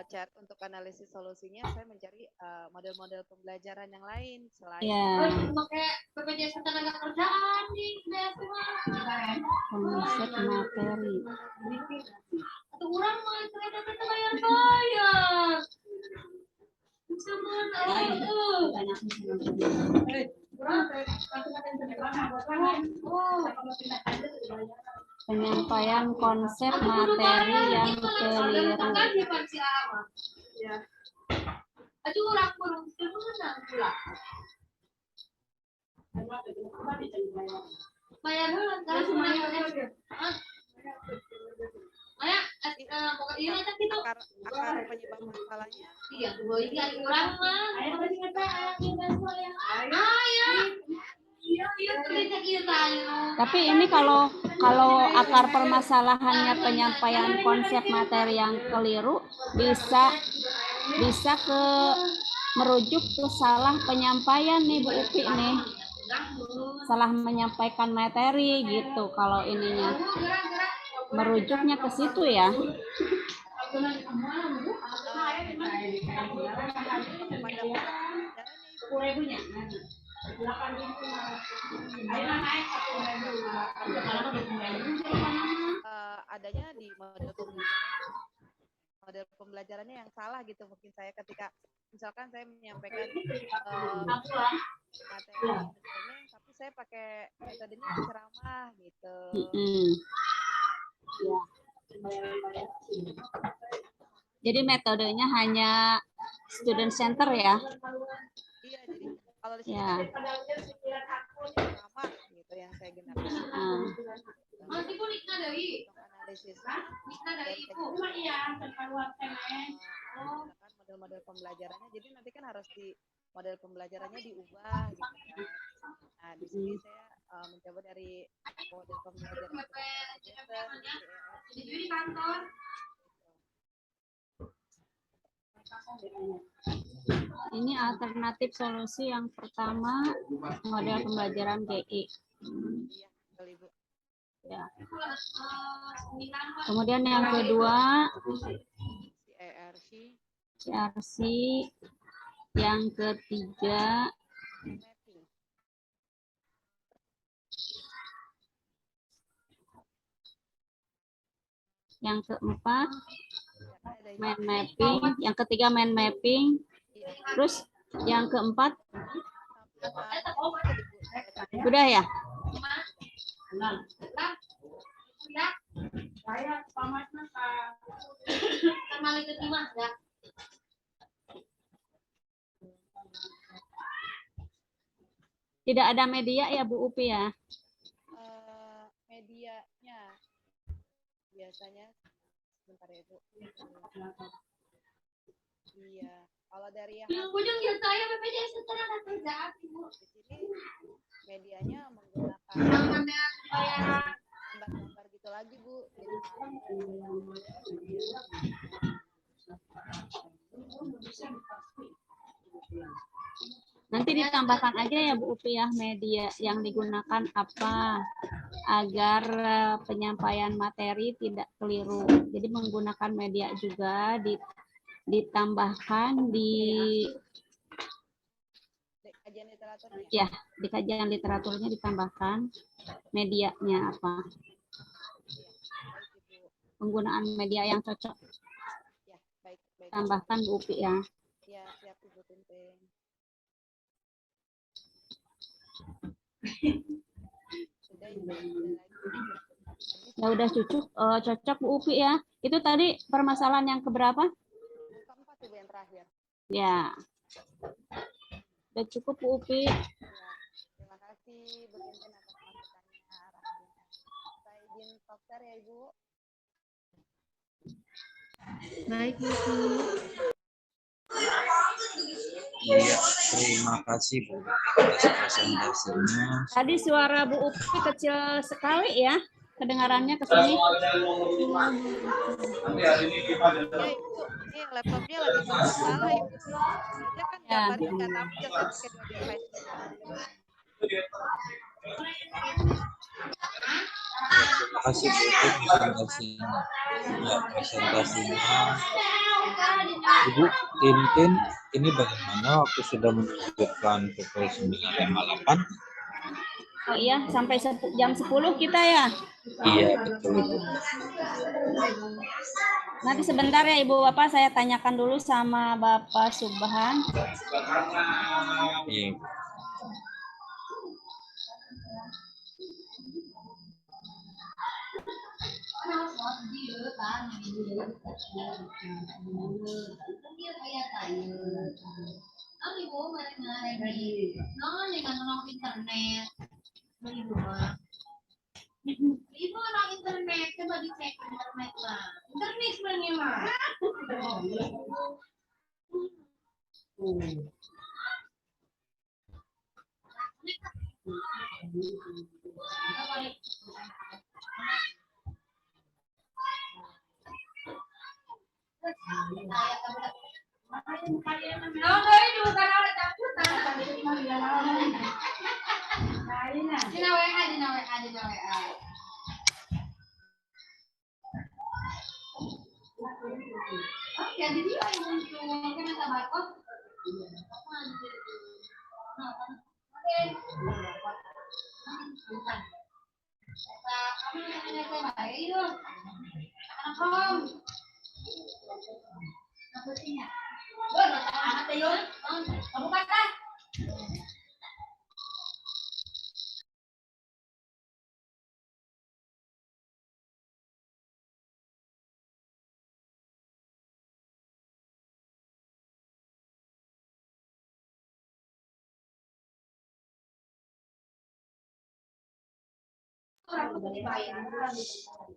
cari untuk analisis solusinya, saya mencari model-model pembelajaran yang lain selain pakai BPJS Ketenagakerjaan nih, konsep materi. Atau orang mah ternyata bayar-bayar. Penyampaian konsep materi yang keliru. Bayar dulu kan semuanya. Akar penyebab masalahnya. Iya, kurang mah. Tapi ini kalau akar permasalahannya penyampaian konsep materi yang keliru bisa merujuk ke salah penyampaian nih Bu Upi nih. Salah menyampaikan materi gitu kalau ininya. Merujuknya ke situ ya. Adanya di model pembelajarannya yang salah gitu, mungkin saya ketika misalkan saya menyampaikan materi tapi saya pakai metodenya ceramah gitu. Ya. Jadi metodenya hanya student center ya? Iya, jadi kalau di sini ceramah gitu yang saya gunakan. Analisis model-model pembelajarannya, jadi nanti kan harus di model pembelajarannya diubah gitu kan. Nah di sini saya mencoba dari model pembelajaran di kantor. Ini alternatif solusi yang pertama, model pembelajaran GI. Ya. Kemudian yang kedua CRC, yang ketiga yang keempat mind mapping, yang ketiga mind mapping, terus yang keempat sudah ya? Tidak ada media ya Bu Upi ya? Medianya biasanya sebentar ya Bu. Iya, kalau dari yang di sini medianya menggunakan gambar-gambar gitu lagi Bu. Nanti ditambahkan aja ya Bu Upi ya, media yang digunakan apa agar penyampaian materi tidak keliru. Jadi menggunakan media juga ditambahkan di kajian literaturnya. ya, di kajian literaturnya ditambahkan medianya apa. Penggunaan media yang cocok. Ya, baik. Tambahkan Bu Upi ya. Ya, siap Ibu Tintin. Ya udah cocok Bu Upi ya. Itu tadi permasalahan yang keberapa? Keempat Ibu yang terakhir. Ya. Udah cukup Bu Upi. Ya, terima kasih Bu Tintin atas masukannya. Saya izin stop share ya Ibu. Baik, Bu. Iya, terima kasih Bu atas presentasinya. Tadi suara Bu Upi kecil sekali ya. Kedengarannya ke sini. Ya Ibu, ini laptopnya lagi bermasalah Ibu. Soalnya kan gambarnya nggak tampil, saya pakai dua device. Terima kasih Bu untuk presentasinya. Ya, presentasinya. Ibu Tintin, ini bagaimana waktu sudah menunjukkan pukul 9.58? Oh iya, sampai jam 10 kita ya. Iya, betul Ibu. Nanti sebentar ya Ibu Bapak, saya tanyakan dulu sama Bapak Subhan. Iya. Ibu orang internet, coba dicek internet lah. Internet sebenarnya mah.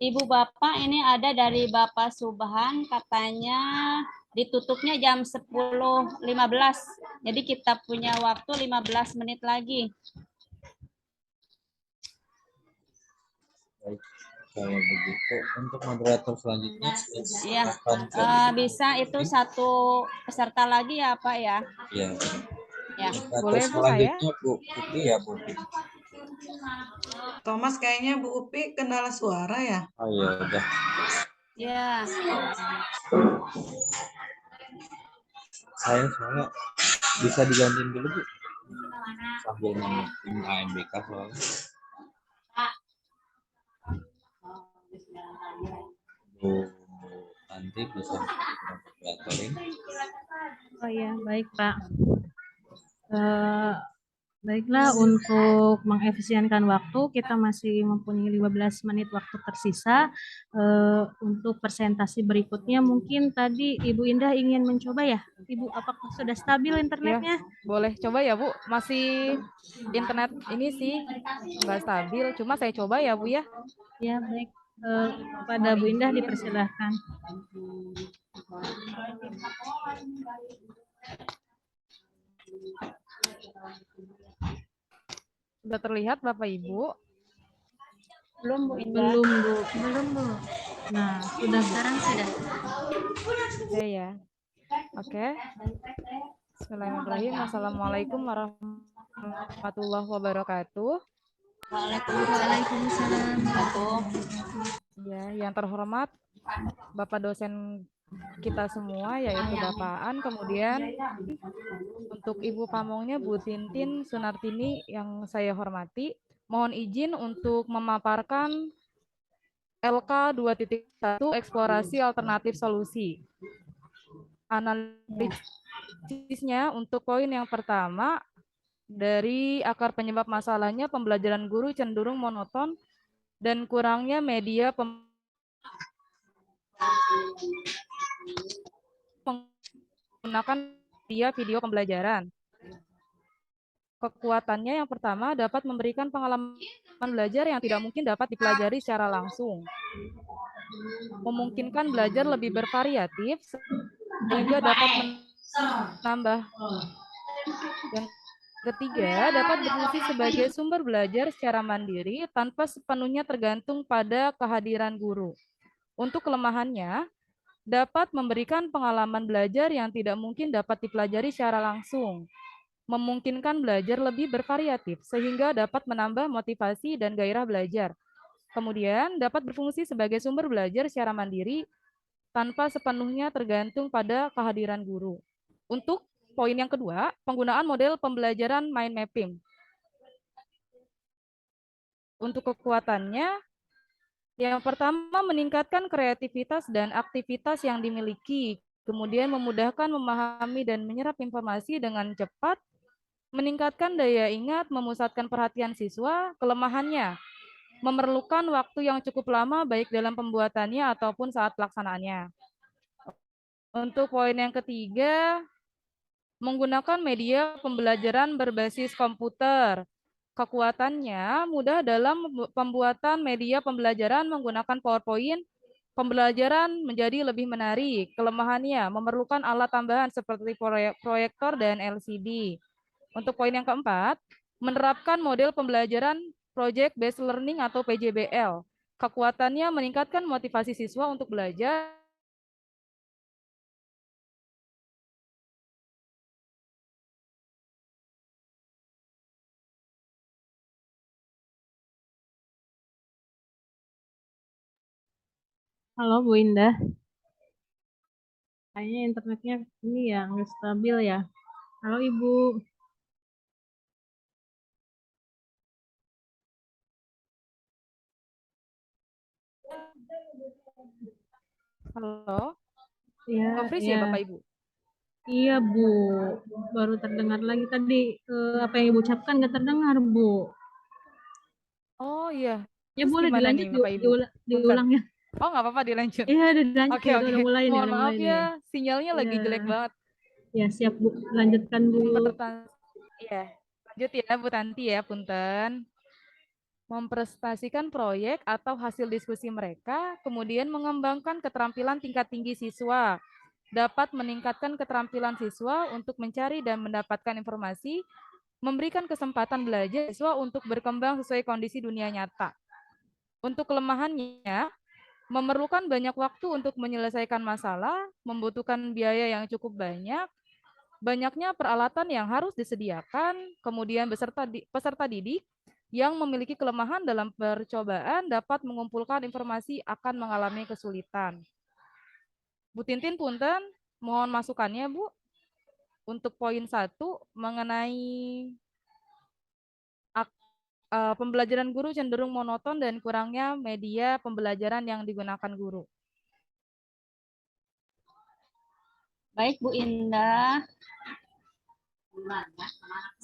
Ibu Bapak, ini ada dari Bapak Subhan, katanya ditutupnya jam 10.15. Jadi kita punya waktu 15 menit lagi. Baik, kalau begitu untuk moderator selanjutnya Iya, silakan. bisa itu satu peserta lagi ya Pak ya. Iya. Ya. Moderator Boleh, Bu, selanjutnya Bu Upi ya Bu Upi. Thomas, kayaknya Bu Upi kendala suara ya? Oh iya udah. Ya. Saya soalnya bisa digantiin dulu Bu. Sambil meeting AMBK soalnya. Bu nanti bisa moderatorin. Oh ya, baik Pak. Baiklah, untuk mengefisienkan waktu, kita masih mempunyai 15 menit waktu tersisa. Untuk presentasi berikutnya, mungkin tadi Ibu Indah ingin mencoba ya? Ibu, apakah sudah stabil internetnya? Ya, boleh coba ya Bu. Masih internet ini sih nggak stabil, cuma saya coba ya Bu ya. Ya, baik. Kepada Bu Indah dipersilahkan. Sudah terlihat Bapak Ibu? Belum Bu Indah. Belum, Bu. Belum, Bu. Nah, sudah, Bu. Sekarang sudah. Oke ya. Oke. Bismillahirrahmanirrahim. Assalamualaikum warahmatullahi wabarakatuh. Waalaikumsalam. Ya, yang terhormat Bapak dosen kita semua yaitu Bapak An, kemudian untuk Ibu Pamongnya Bu Tintin Sunartini yang saya hormati, mohon izin untuk memaparkan LK 2.1 eksplorasi alternatif solusi. Analisisnya untuk poin yang pertama, dari akar penyebab masalahnya pembelajaran guru cenderung monoton dan kurangnya media menggunakan video pembelajaran. Kekuatannya yang pertama dapat memberikan pengalaman belajar yang tidak mungkin dapat dipelajari secara langsung. Memungkinkan belajar lebih bervariatif sehingga dapat menambah. Yang ketiga, dapat berfungsi sebagai sumber belajar secara mandiri tanpa sepenuhnya tergantung pada kehadiran guru. Untuk kelemahannya, dapat memberikan pengalaman belajar yang tidak mungkin dapat dipelajari secara langsung. Memungkinkan belajar lebih bervariatif, sehingga dapat menambah motivasi dan gairah belajar. Kemudian, dapat berfungsi sebagai sumber belajar secara mandiri, tanpa sepenuhnya tergantung pada kehadiran guru. Untuk poin yang kedua, penggunaan model pembelajaran mind mapping. Untuk kekuatannya, yang pertama meningkatkan kreativitas dan aktivitas yang dimiliki, kemudian memudahkan memahami dan menyerap informasi dengan cepat, meningkatkan daya ingat, memusatkan perhatian siswa. Kelemahannya, memerlukan waktu yang cukup lama baik dalam pembuatannya ataupun saat pelaksanaannya. Untuk poin yang ketiga, menggunakan media pembelajaran berbasis komputer. Kekuatannya mudah dalam pembuatan media pembelajaran menggunakan PowerPoint. Pembelajaran menjadi lebih menarik. Kelemahannya, memerlukan alat tambahan seperti proyektor dan LCD. Untuk poin yang keempat, menerapkan model pembelajaran Project Based Learning atau PJBL. Kekuatannya meningkatkan motivasi siswa untuk belajar. Halo Bu Indah. Kayaknya internetnya ini ya nggak stabil ya. Halo Ibu. Halo. Iya, Konfris iya. ya Bapak Ibu? Iya Bu, baru terdengar lagi tadi apa yang Ibu ucapkan nggak terdengar Bu. Oh iya. Ya Terus boleh gimana dilanjut nih Bapak Ibu? diulang ya. Oh nggak apa-apa dilanjut. Iya udah dilanjut Oke, ya, oke. udah mulai nih, Mohon udah maaf mulai nih. ya, sinyalnya lagi Iya. jelek banget. Ya siap Bu, lanjutkan Bu. Iya, lanjut ya Bu Tanti ya, punten. Mempresentasikan proyek atau hasil diskusi mereka, kemudian mengembangkan keterampilan tingkat tinggi siswa. Dapat meningkatkan keterampilan siswa untuk mencari dan mendapatkan informasi, memberikan kesempatan belajar siswa untuk berkembang sesuai kondisi dunia nyata. Untuk kelemahannya, memerlukan banyak waktu untuk menyelesaikan masalah, membutuhkan biaya yang cukup banyak, banyaknya peralatan yang harus disediakan, kemudian peserta didik yang memiliki kelemahan dalam percobaan dapat mengumpulkan informasi akan mengalami kesulitan. Bu Tintin punten, mohon masukannya Bu. Untuk poin 1 mengenai pembelajaran guru cenderung monoton dan kurangnya media pembelajaran yang digunakan guru. Baik Bu Indah.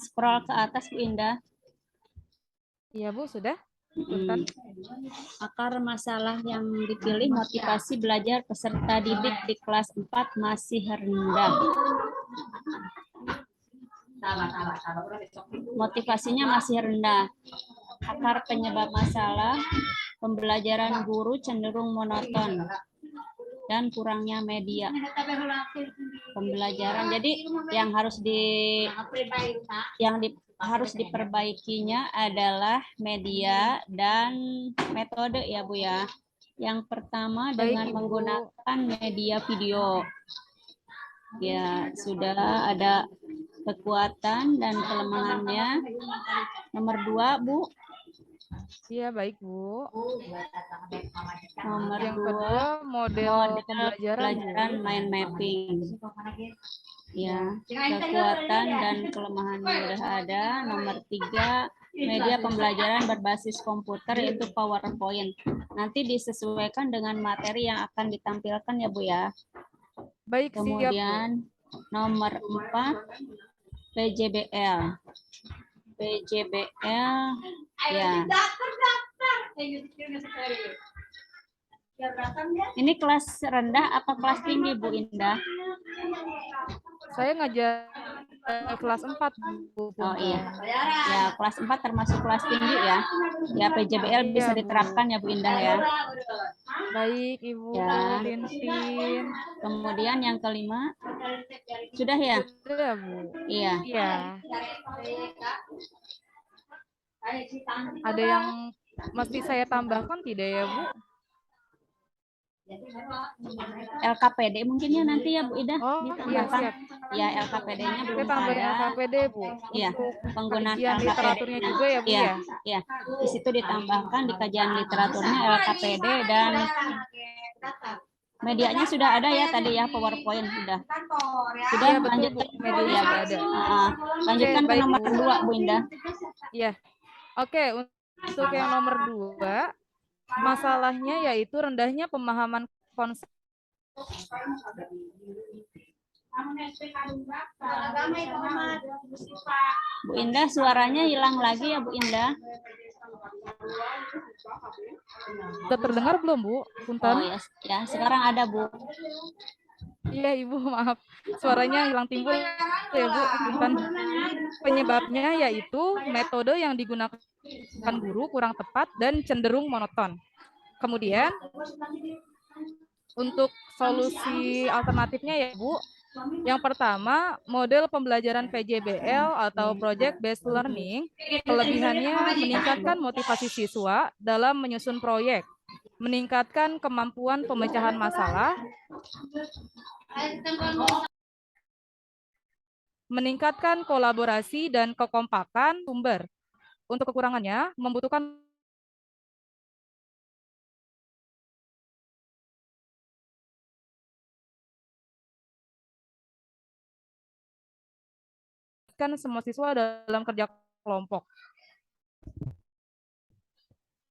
Scroll ke atas Bu Indah. Iya Bu, sudah? Akar masalah yang dipilih motivasi belajar peserta didik di kelas 4 masih rendah. Motivasinya masih rendah. Akar penyebab masalah pembelajaran guru cenderung monoton dan kurangnya media pembelajaran. Jadi yang harus harus diperbaikinya adalah media dan metode ya Bu ya. Yang pertama Baik, dengan Ibu. menggunakan media video. Ya, sudah ada kekuatan dan kelemahannya. Nomor 2, Bu. Iya, baik, Bu. Nomor Yang 2, kedua, model pembelajaran, Bu. pembelajaran mind mapping. Ya, kekuatan dan kelemahannya sudah ada. Nomor 3, media pembelajaran berbasis komputer yaitu PowerPoint. Nanti disesuaikan dengan materi yang akan ditampilkan ya Bu ya. Baik, siap, Bu. Kemudian nomor 4, PJBL. PJBL ya. Ini kelas rendah apa kelas tinggi Bu Indah? Saya ngajar kelas 4, Bu. Oh iya. Ya, kelas 4 termasuk kelas tinggi ya. Ya, PJBL bisa Iya, Bu. diterapkan ya Bu Indah ya. Baik, Ibu Ya. Tintin. Kemudian yang kelima. Sudah ya? Sudah, Bu. Iya. Iya. Ada yang mesti saya tambahkan tidak ya, Bu? LKPD mungkin ya nanti ya Bu Ida Oh, iya, ditambahkan. siap. Ya, LKPD-nya Saya belum tambahin ada. LKPD, Bu. Iya, Untuk penggunaan kajian LKPD. literaturnya juga ya, Bu, Iya, ya? iya. Di situ ditambahkan di kajian literaturnya LKPD dan medianya sudah ada ya tadi ya, PowerPoint sudah. Sudah, Iya, betul, Bu. lanjutkan Medianya ya, sudah ada. lanjutkan Oke, ke baik, nomor Bu. 2 Bu Indah. Iya. Oke, untuk yang nomor 2, masalahnya yaitu rendahnya pemahaman konsep. Bu Indah, suaranya hilang lagi ya Bu Indah. Sudah terdengar belum, Bu? Punten. Oh ya, ya sekarang ada Bu. Iya, Ibu, maaf. Suaranya hilang timbul ya, Bu. Punten. Penyebabnya yaitu metode yang digunakan guru kurang tepat dan cenderung monoton. Kemudian, untuk solusi alternatifnya ya, Bu, yang pertama, model pembelajaran PJBL atau Project Based Learning, kelebihannya meningkatkan motivasi siswa dalam menyusun proyek, meningkatkan kemampuan pemecahan masalah, meningkatkan kolaborasi dan kekompakan sumber. Untuk kekurangannya, membutuhkan semua siswa dalam kerja kelompok.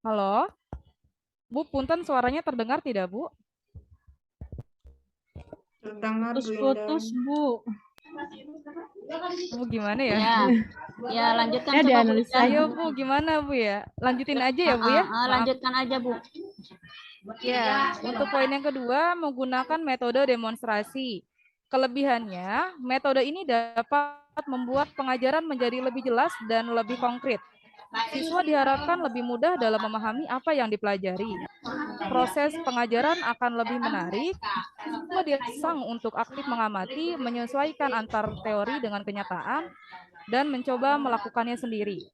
Halo? Bu, punten suaranya terdengar tidak, Bu? Terdengar, Bu Indah. Putus-putus, Bu. Bu, gimana ya? Ya, ya lanjutkan Ya, coba Bu dianalisa. Indah. Ayo, Bu, gimana, Bu ya? Lanjutin aja ya, Bu ya? Maaf. Lanjutkan aja Bu. Ya, untuk poin yang kedua, menggunakan metode demonstrasi. Kelebihannya, metode ini dapat membuat pengajaran menjadi lebih jelas dan lebih konkret. Siswa diharapkan lebih mudah dalam memahami apa yang dipelajari. Proses pengajaran akan lebih menarik. Siswa dirangsang untuk aktif mengamati, menyesuaikan antar teori dengan kenyataan, dan mencoba melakukannya sendiri.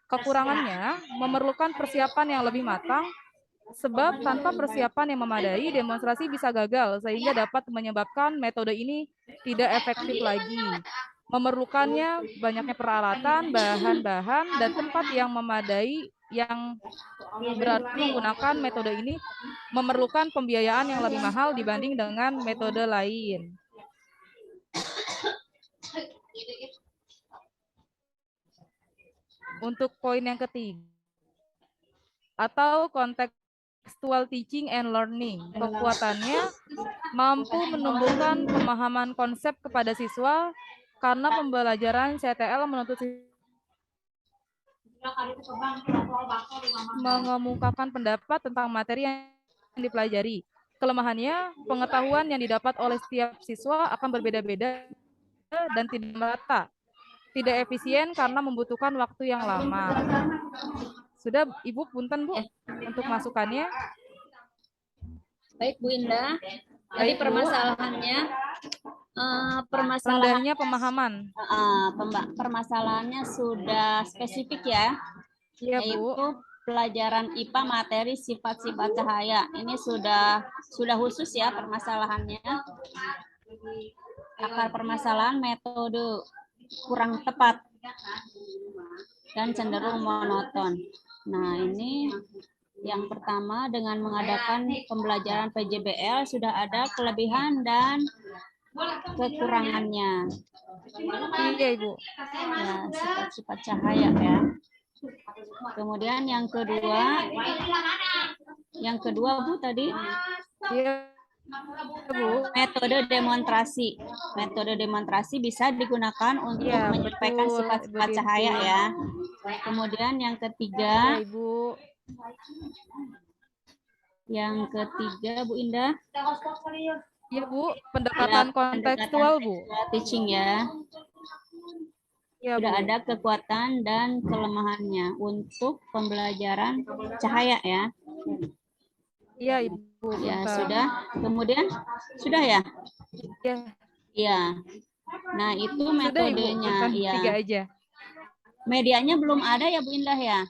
Kekurangannya, memerlukan persiapan yang lebih matang, sebab tanpa persiapan yang memadai, demonstrasi bisa gagal sehingga dapat menyebabkan metode ini tidak efektif lagi. Memerlukannya banyaknya peralatan, bahan-bahan, dan tempat yang memadai yang berarti menggunakan metode ini memerlukan pembiayaan yang lebih mahal dibanding dengan metode lain. Untuk poin yang ketiga, atau contextual teaching and learning. Kekuatannya mampu menumbuhkan pemahaman konsep kepada siswa karena pembelajaran CTL menuntut mengemukakan pendapat tentang materi yang dipelajari. Kelemahannya, pengetahuan yang didapat oleh setiap siswa akan berbeda-beda dan tidak merata. Tidak efisien karena membutuhkan waktu yang lama. Sudah, Ibu, punten, Bu, untuk masukannya. Baik Bu Indah. Jadi Baik, Bu. permasalahannya permasalahannya pemahaman. Permasalahannya sudah spesifik ya, Iya, yaitu pelajaran IPA materi sifat-sifat cahaya. Ini sudah khusus ya permasalahannya. Akar permasalahan metode kurang tepat dan cenderung monoton. Nah, ini yang pertama, dengan mengadakan pembelajaran PJBL sudah ada kelebihan dan kekurangannya. Iya, Ibu. Ya, sifat-sifat cahaya ya. Kemudian yang kedua Bu tadi. Iya, Bu. Metode demonstrasi. Metode demonstrasi bisa digunakan untuk menyampaikan sifat-sifat cahaya ya. Kemudian yang ketiga. Ya, Ibu. Yang ketiga Bu Indah. Iya, Bu, pendekatan kontekstual, Bu. Teaching ya. Ya, sudah Bu. ada kekuatan dan kelemahannya untuk pembelajaran cahaya ya. Iya, Ibu. Ya, bentar. sudah. Kemudian sudah ya? Iya. Iya. Nah, itu Sudah, Ibu. metodenya Bentar, ya. 3 aja. Medianya belum ada ya Bu Indah ya?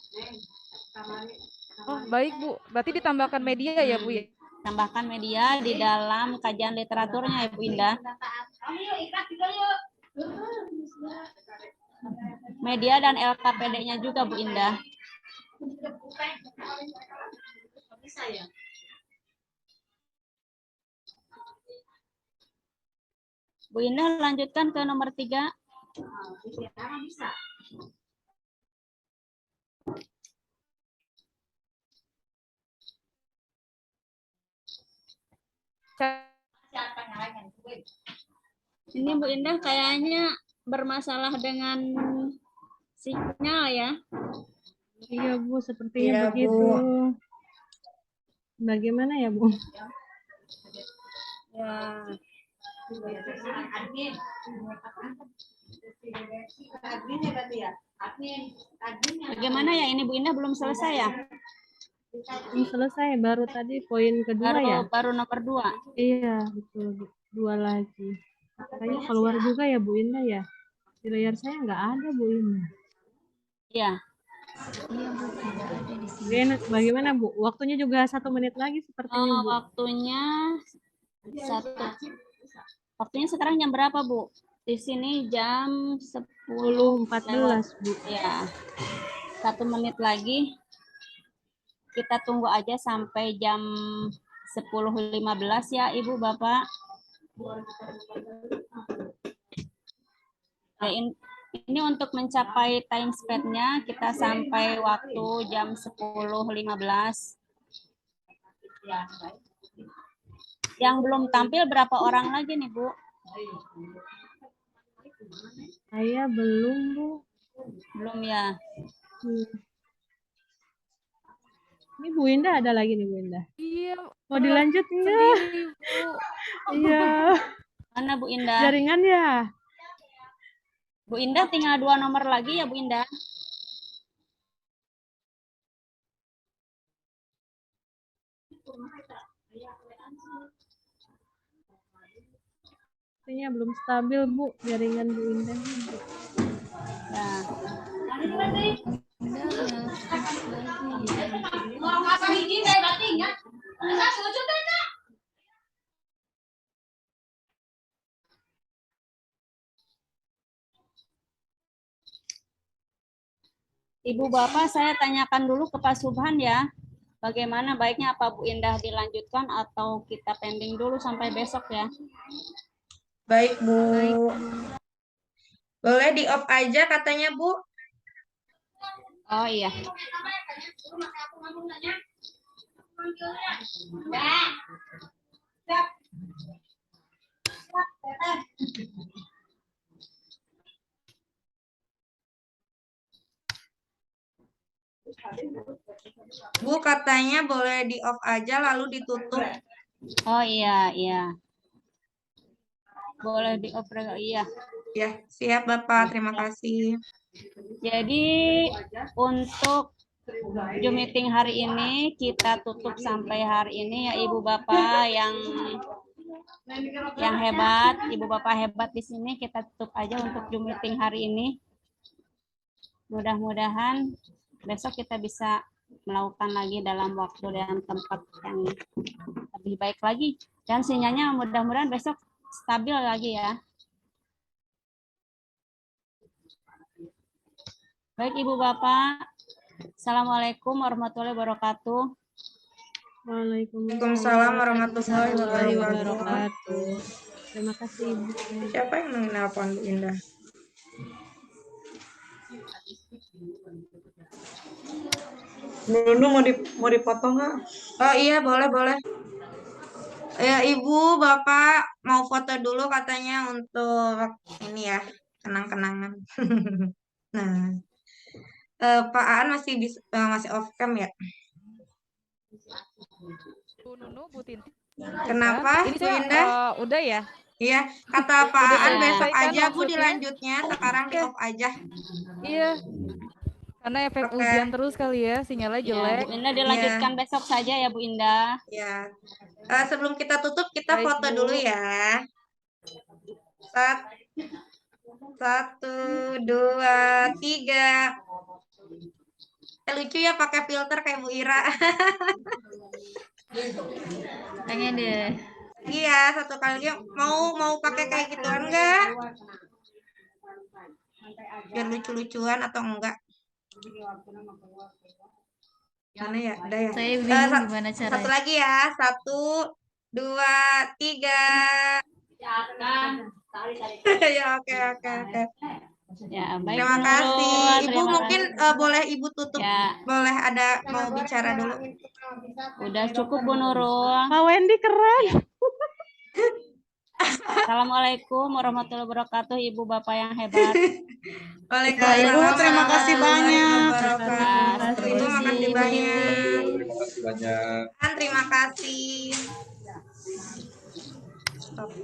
Oh, baik, Bu. Berarti ditambahkan media ya, Bu ya? Tambahkan media di dalam kajian literaturnya ya Bu Indah. Media dan LKPD-nya juga Bu Indah. Bu Indah lanjutkan ke nomor 3. Ini Bu Indah kayaknya bermasalah dengan sinyal ya. Iya Bu, sepertinya Iya, begitu. Bu. Bagaimana ya Bu? Ya. Bagaimana ya ini Bu Indah belum selesai ya? Belum selesai, baru tadi poin kedua ya? Baru nomor 2. Iya, betul Bu. 2 lagi. Kayaknya keluar juga ya Bu Indah ya? Di layar saya nggak ada Bu Indah. Iya. Bagaimana Bu? Waktunya juga 1 menit lagi sepertinya Bu. Waktunya sekarang jam berapa Bu? Di sini jam 10.14 Bu. Ya. 1 menit lagi. Kita tunggu aja sampai jam 10.15 ya Ibu Bapak. Nah, ini untuk mencapai time span-nya kita sampai waktu jam 10.15. Yang belum tampil berapa orang lagi nih Bu? Saya belum Bu. Belum ya? Ini Bu Indah ada lagi nih Bu Indah. Iya. Mau dilanjut enggak? Iya. Mana Bu Indah? Jaringan ya? Bu Indah tinggal 2 nomor lagi ya Bu Indah. Sepertinya belum stabil Bu, jaringan Bu Indah. Nah. Ibu Bapak, saya tanyakan dulu ke Pak Subhan ya. Bagaimana baiknya, apa Bu Indah dilanjutkan atau kita pending dulu sampai besok ya? Baik, Bu. Boleh di-off aja katanya, Bu. Oh iya. Bu, katanya boleh di-off aja lalu ditutup. Oh iya, iya. Boleh di-off, iya. Ya, siap Bapak. Terima kasih. Jadi untuk Zoom meeting hari ini kita tutup sampai hari ini ya Ibu Bapak yang yang hebat, Ibu Bapak hebat di sini. Kita tutup aja untuk Zoom meeting hari ini. Mudah-mudahan besok kita bisa melakukan lagi dalam waktu dan tempat yang lebih baik lagi. Dan sinyalnya mudah-mudahan besok stabil lagi ya. Baik Ibu Bapak, Assalamualaikum warahmatullahi wabarakatuh. Waalaikumsalam warahmatullahi wabarakatuh. Terima kasih Ibu. Siapa yang menelpon Bu Indah? Nunu mau dipotong nggak? Oh iya, boleh. Ya, Ibu, Bapak mau foto dulu katanya untuk ini ya, kenang-kenangan. Nah, Pak Aan masih off cam ya? Bu Nunu, Bu Tintin. Kenapa, Ini Bu saya Indah? udah ya. Iya, kata Pak Udah Aan saya besok sampaikan aja Bu maksudnya. dilanjutnya, sekarang di off aja. Iya. Karena efek Oke. hujan terus kali ya, sinyalnya Ya, jelek. Bu Indah dilanjutkan besok saja ya Bu Indah. Ya. Sebelum kita tutup, kita Baik, foto Bu. dulu ya. 1, 2, 3. Lucu ya pakai filter kayak Bu Ira. Pengen deh. Iya, satu kali lagi. Mau pakai kayak gituan enggak? Biar lucu-lucuan atau enggak? Mana ya? Udah ya. Saya bingung gimana Satu caranya. lagi ya. 1, 2, 3. Ya, oke. Ya, baik Terima Bu kasih. Nurul, Ibu terima mungkin kasih. boleh Ibu tutup. Ya. Boleh ada mau bicara dulu. Udah cukup Bu Nurul. Pak Wendy keren. Assalamualaikum warahmatullahi wabarakatuh, Ibu Bapak yang hebat. Waalaikumsalam. Terima kasih banyak. wabarakatuh. Ibu makasih banyak. Terima kasih banyak. Terima kasih. Stop.